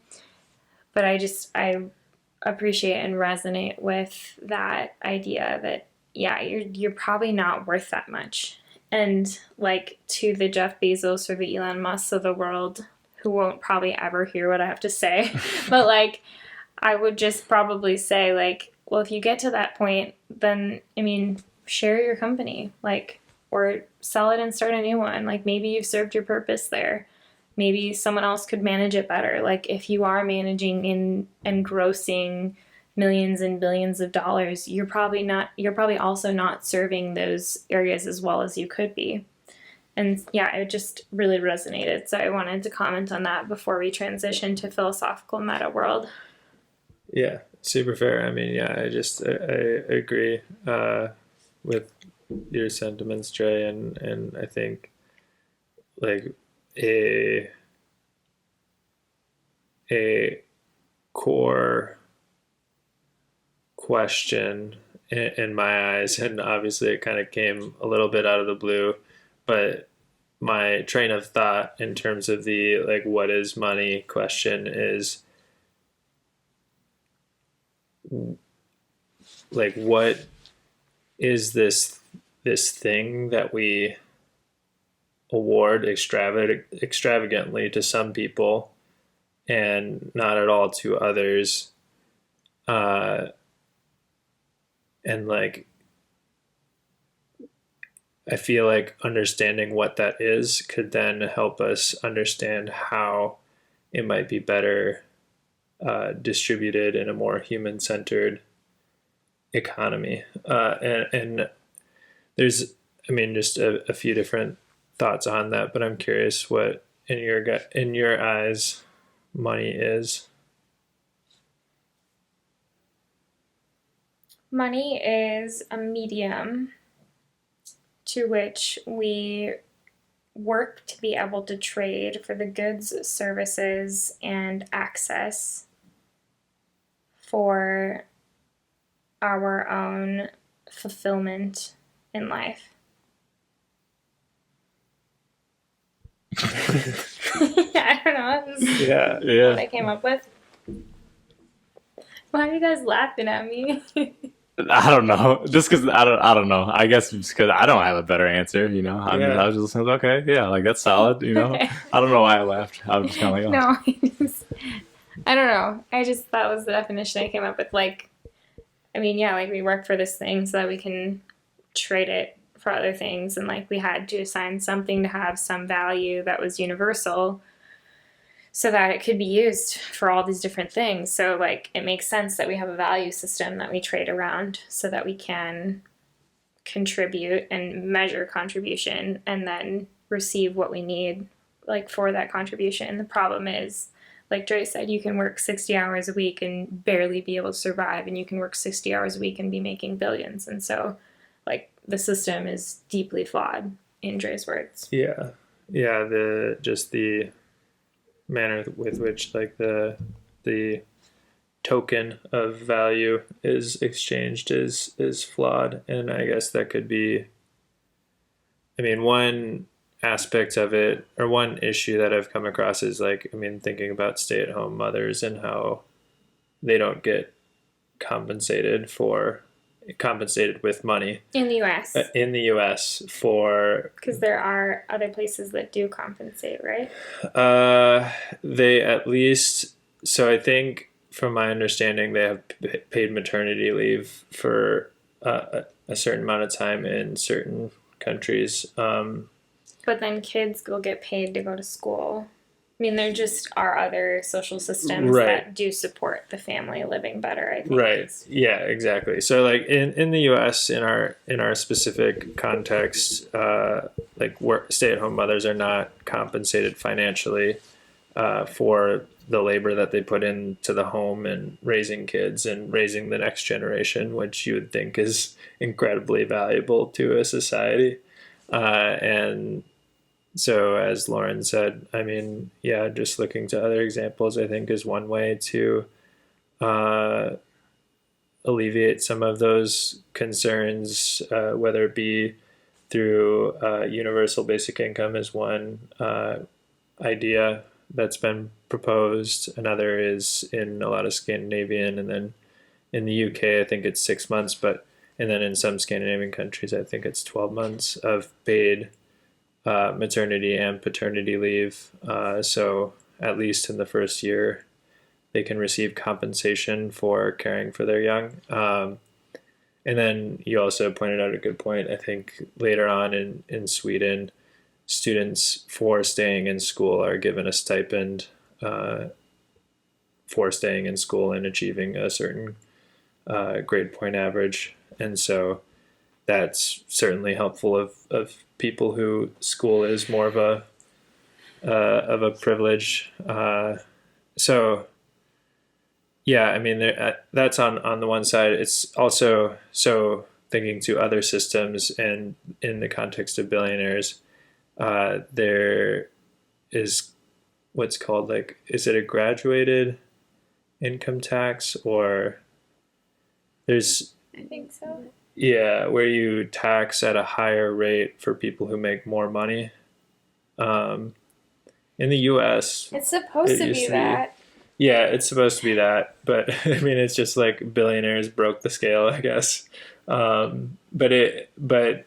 But I appreciate and resonate with that idea that, yeah, you're probably not worth that much. And like to the Jeff Bezos or the Elon Musk of the world, who won't probably ever hear what I have to say, but like I would just probably say like, well, if you get to that point, then I mean, share your company, like, or sell it and start a new one. Like maybe you've served your purpose there. Maybe someone else could manage it better. Like if you are managing and grossing millions and billions of dollars, you're probably also not serving those areas as well as you could be. And yeah, it just really resonated. So I wanted to comment on that before we transition to philosophical meta world. Yeah, super fair. I mean, yeah, I agree with your sentiments, Trey, and I think like a core question in my eyes, and obviously it kind of came a little bit out of the blue, but my train of thought in terms of the like what is money question is like what is this thing that we award extravagantly to some people and not at all to others, and like I feel like understanding what that is could then help us understand how it might be better distributed in a more human-centered economy. And there's, I mean, just a few different thoughts on that, but I'm curious what in your eyes money is. Money is a medium to which we work to be able to trade for the goods, services, and access for our own fulfillment in life. I don't know. This is what I came up with. Why are you guys laughing at me? I don't know. Just because I don't know. I guess because I don't have a better answer. You know, I was just listening. Okay, yeah, like that's solid. You know, Okay. I don't know why I laughed. I was just kind of like, oh. No, I don't know. That was the definition I came up with. Like, I mean, yeah, like we work for this thing so that we can trade it for other things, and like we had to assign something to have some value that was universal, so that it could be used for all these different things. So like it makes sense that we have a value system that we trade around so that we can contribute and measure contribution and then receive what we need like for that contribution. And the problem is, like Dre said, you can work 60 hours a week and barely be able to survive, and you can work 60 hours a week and be making billions. And so like the system is deeply flawed, in Dre's words. Yeah. The manner with which like the token of value is exchanged is flawed. And I guess that could be, I mean, one aspect of it, or one issue that I've come across is like, I mean, thinking about stay-at-home mothers and how they don't get compensated with money In the US. For Because there are other places that do compensate, right? they at least, so I think from my understanding, they have paid maternity leave for a certain amount of time in certain countries. But then kids will get paid to go to school. I mean, there just are other social systems that do support the family living better, I think. Right. Yeah, exactly. So like in the US, in our specific context, like stay-at-home mothers are not compensated financially. for the labor that they put into the home and raising kids and raising the next generation, which you would think is incredibly valuable to a society. And so, as Lauren said, I mean, yeah, just looking to other examples, I think, is one way to alleviate some of those concerns, whether it be through universal basic income is one idea that's been proposed. Another is in a lot of Scandinavian, and then in the UK, I think it's 6 months, and then in some Scandinavian countries, I think it's 12 months of paid maternity and paternity leave. So at least in the first year, they can receive compensation for caring for their young. And then you also pointed out a good point. I think later on in Sweden, students for staying in school are given a stipend for staying in school and achieving a certain grade point average. And so that's certainly helpful of people who school is more of a privilege. So yeah, I mean, that's on the one side. It's also, so thinking to other systems and in the context of billionaires, there is what's called, like, is it a graduated income tax, or there's, I think so. yeah, where you tax at a higher rate for people who make more money. In the US, It's supposed to be that. yeah, it's supposed to be that, but I mean, it's just like billionaires broke the scale, I guess. But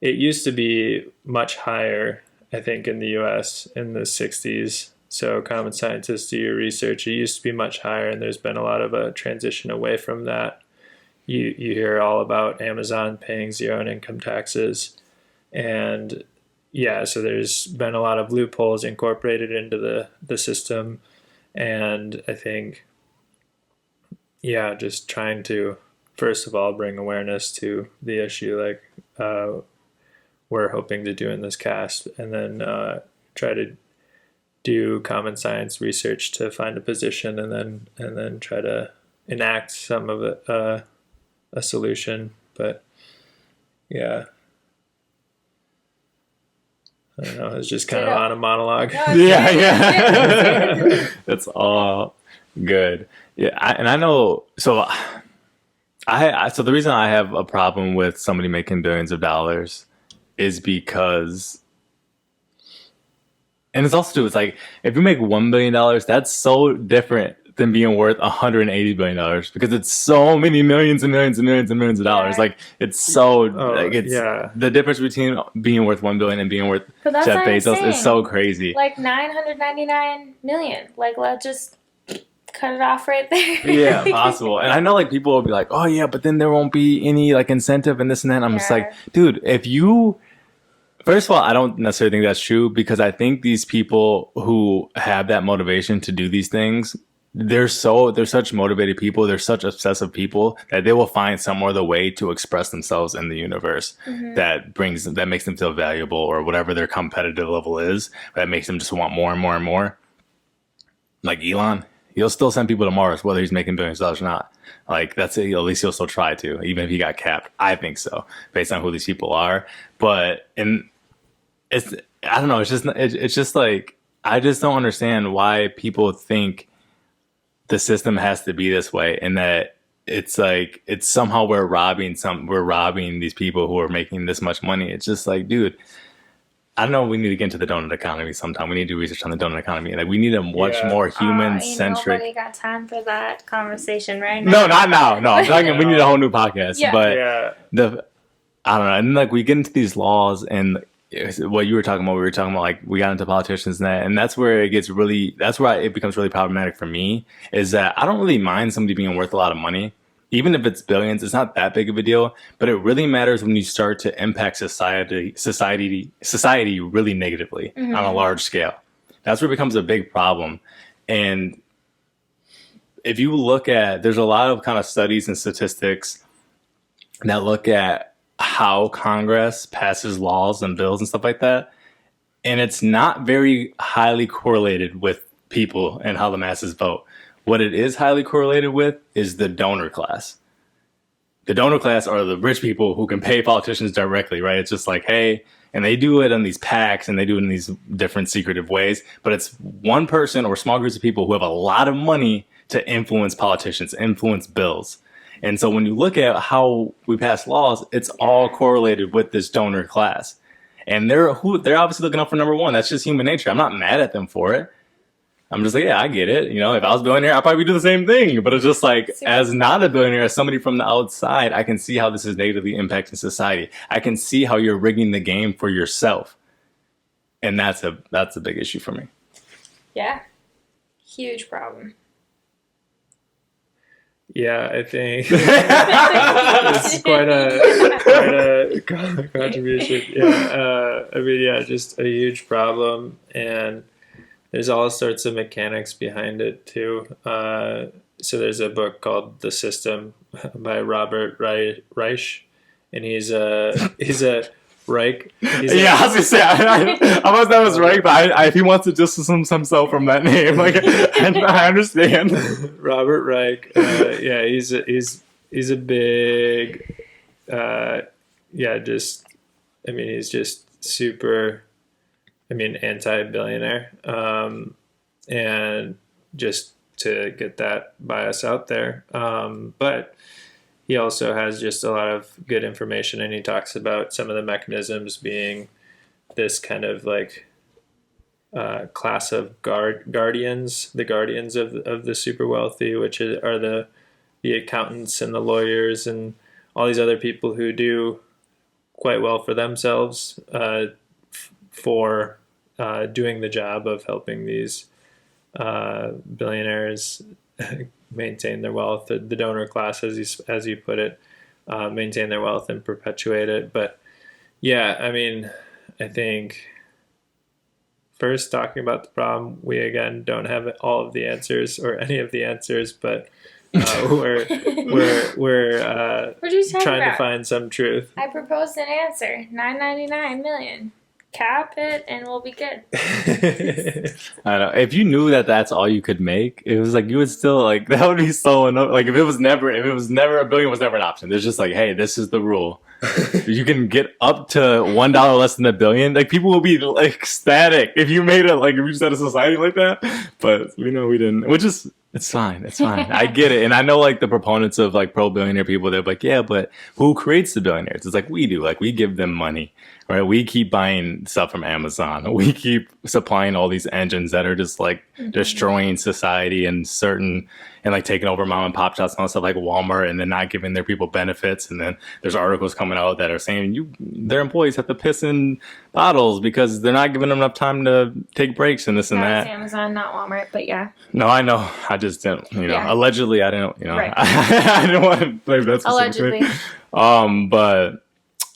it used to be much higher, I think, in the US in the 60s. So common scientists, do your research. It used to be much higher, and there's been a lot of a transition away from that. You hear all about Amazon paying zero in income taxes, and yeah, so there's been a lot of loopholes incorporated into the system. And I think, yeah, just trying to, first of all, bring awareness to the issue, like we're hoping to do in this cast, and then try to do common science research to find a position, and then try to enact some of it, a solution. But yeah, I don't know, it's just kind of on a monologue. No, Yeah. That's all good. Yeah, and I know. So so the reason I have a problem with somebody making billions of dollars is because, and it's also, it's like, if you make $1 billion, that's so different than being worth $180 billion, because it's so many millions and millions and millions and millions of dollars. Yeah. Like, it's so, like, it's the difference between being worth 1 billion and being worth But that's Jeff what I'm Bezos is saying. so crazy. Like 999 million. Like, let's just cut it off right there. Yeah, possible. And I know, like, people will be like, oh yeah, but then there won't be any, like, incentive and this and that. And I'm just like, dude, if you, first of all, I don't necessarily think that's true, because I think these people who have that motivation to do these things, they're such motivated people, they're such obsessive people, that they will find some other way to express themselves in the universe that makes them feel valuable, or whatever their competitive level is, that makes them just want more and more and more. Like Elon, he'll still send people to Mars whether he's making billions of dollars or not. Like, that's it. At least he'll still try to, even if he got capped. I think so, based on who these people are. But I don't know. It's just like, I just don't understand why people think the system has to be this way, and that it's like, it's somehow we're robbing these people who are making this much money. It's just like, dude, I don't know. We need to get into the donut economy sometime. We need to do research on the donut economy. Like, we need a much more human-centric. Nobody got time for that conversation right now. No, not now. No, I'm talking. We need a whole new podcast. Yeah. But Yeah. I don't know. And like, we get into these laws, and what you were talking about, we were talking about, like, we got into politicians and that's where it becomes really problematic for me, is that I don't really mind somebody being worth a lot of money. Even if it's billions, it's not that big of a deal. But it really matters when you start to impact society really negatively on a large scale. That's where it becomes a big problem. And if you look at, there's a lot of kind of studies and statistics that look at how Congress passes laws and bills and stuff like that. And it's not very highly correlated with people and how the masses vote. What it is highly correlated with is the donor class. The donor class are the rich people who can pay politicians directly, right? It's just like, hey, and they do it on these PACs and they do it in these different secretive ways. But it's one person or small groups of people who have a lot of money to influence politicians, influence bills. And so when you look at how we pass laws, it's all correlated with this donor class. And they're obviously looking out for number one. That's just human nature. I'm not mad at them for it. I'm just like, yeah, I get it. You know, if I was a billionaire, I'd probably do the same thing. But it's just like, as not a billionaire, as somebody from the outside, I can see how this is negatively impacting society. I can see how you're rigging the game for yourself. And that's a big issue for me. Yeah. Huge problem. Yeah, I think it's quite a contribution. Yeah, I mean, yeah, just a huge problem, and there's all sorts of mechanics behind it too. So there's a book called The System by Robert Reich, and he's a Reich. I was gonna say I almost that was Reich, but if he wants to distance himself from that name, like I understand. Robert Reich, yeah, he's a big, he's just super, anti-billionaire, and just to get that bias out there, but he also has just a lot of good information, and he talks about some of the mechanisms being this kind of like class of guardians, the guardians of the super wealthy, which are the accountants and the lawyers and all these other people who do quite well for themselves for doing the job of helping these billionaires maintain their wealth, the donor class, as you put it, maintain their wealth and perpetuate it. But yeah, I think first talking about the problem, we again don't have all of the answers or any of the answers, but we're just trying to find some truth. I proposed an answer: $9.99 million. Cap it and we'll be good. I know. If you knew that that's all you could make, it was like you would still like that would be so annoying. Like if it was never a billion was never an option. There's just like, hey, this is the rule. You can get up to $1 less than $1 billion. Like people will be like ecstatic if you made it like if you just had a society like that. But we didn't. Which is it's fine. It's fine. I get it. And I know like the proponents of like pro billionaire people, they're like, yeah, but who creates the billionaires? It's like we do. Like we give them money. Right, we keep buying stuff from Amazon. We keep supplying all these engines that are just like destroying society and like taking over mom and pop shops and all stuff like Walmart, and then not giving their people benefits. And then there's articles coming out that are saying their employees have to piss in bottles because they're not giving them enough time to take breaks and this and that. It's Amazon, not Walmart, but yeah. No, I know. I just didn't. Yeah. Allegedly, I didn't. Right. I didn't want to blame that specifically. Allegedly. But.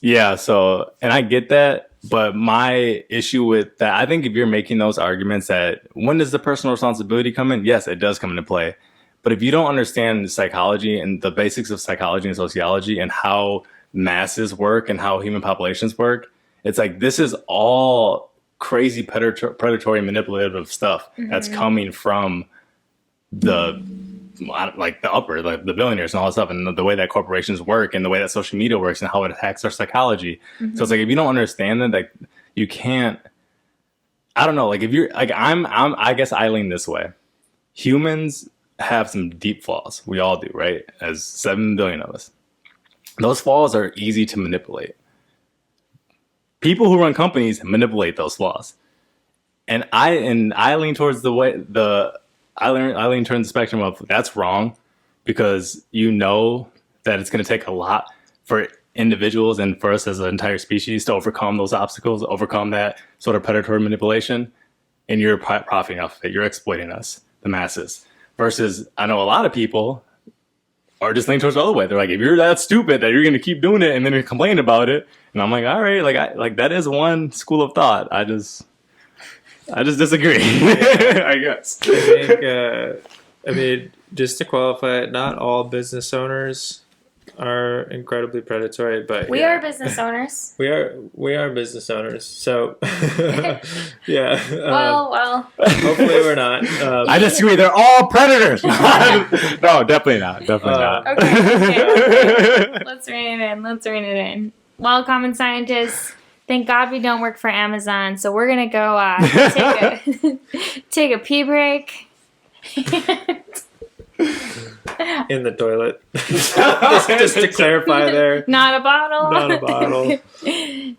Yeah, so, and I get that, but my issue with that, I think if you're making those arguments that when does the personal responsibility come in? Yes, it does come into play. But if you don't understand psychology and the basics of psychology and sociology and how masses work and how human populations work, it's like this is all crazy predatory manipulative stuff that's coming from the billionaires and all that stuff, and the way that corporations work and the way that social media works and how it attacks our psychology. So it's like if you don't understand that, like you can't. I don't know. Like if you're like I guess I lean this way. Humans have some deep flaws. We all do, right? As 7 billion of us, those flaws are easy to manipulate. People who run companies manipulate those flaws, and I lean towards I lean towards the spectrum of that's wrong because that it's going to take a lot for individuals and for us as an entire species to overcome those obstacles, overcome that sort of predatory manipulation, and you're profiting off of it. You're exploiting us, the masses. Versus, I know a lot of people are just leaning towards the other way. They're like, if you're that stupid that you're going to keep doing it and then you complain about it, and I'm like, all right, like that is one school of thought. I just disagree. I guess. I think, just to qualify it, not all business owners are incredibly predatory, but We yeah. are business owners. We are business owners, so yeah. Well. Hopefully we're not. I disagree. They're all predators. No, definitely not. Definitely not. Okay. Let's rein it in. Well, common scientists, thank God we don't work for Amazon, so we're gonna go take a pee break. In the toilet. just to clarify there. Not a bottle. Not a bottle.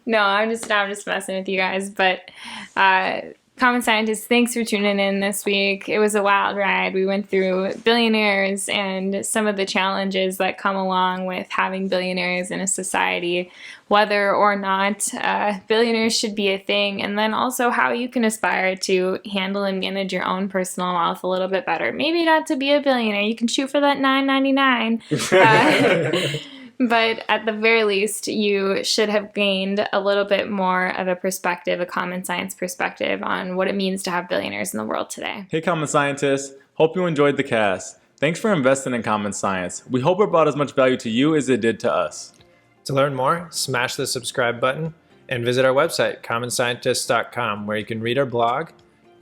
No, I'm just messing with you guys. But common scientists, thanks for tuning in this week. It was a wild ride. We went through billionaires and some of the challenges that come along with having billionaires in a society, whether or not billionaires should be a thing, and then also how you can aspire to handle and manage your own personal wealth a little bit better. Maybe not to be a billionaire. You can shoot for that $9.99. But at the very least, you should have gained a little bit more of a perspective, a common science perspective on what it means to have billionaires in the world today. Hey, common scientists. Hope you enjoyed the cast. Thanks for investing in common science. We hope it brought as much value to you as it did to us. To learn more, smash the subscribe button and visit our website, commonscientists.com, where you can read our blog,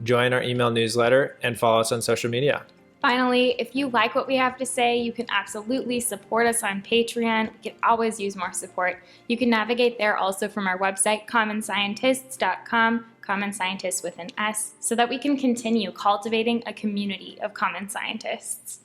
join our email newsletter, and follow us on social media. Finally, if you like what we have to say, you can absolutely support us on Patreon. We could always use more support. You can navigate there also from our website, commonscientists.com, common scientists with an S, so that we can continue cultivating a community of common scientists.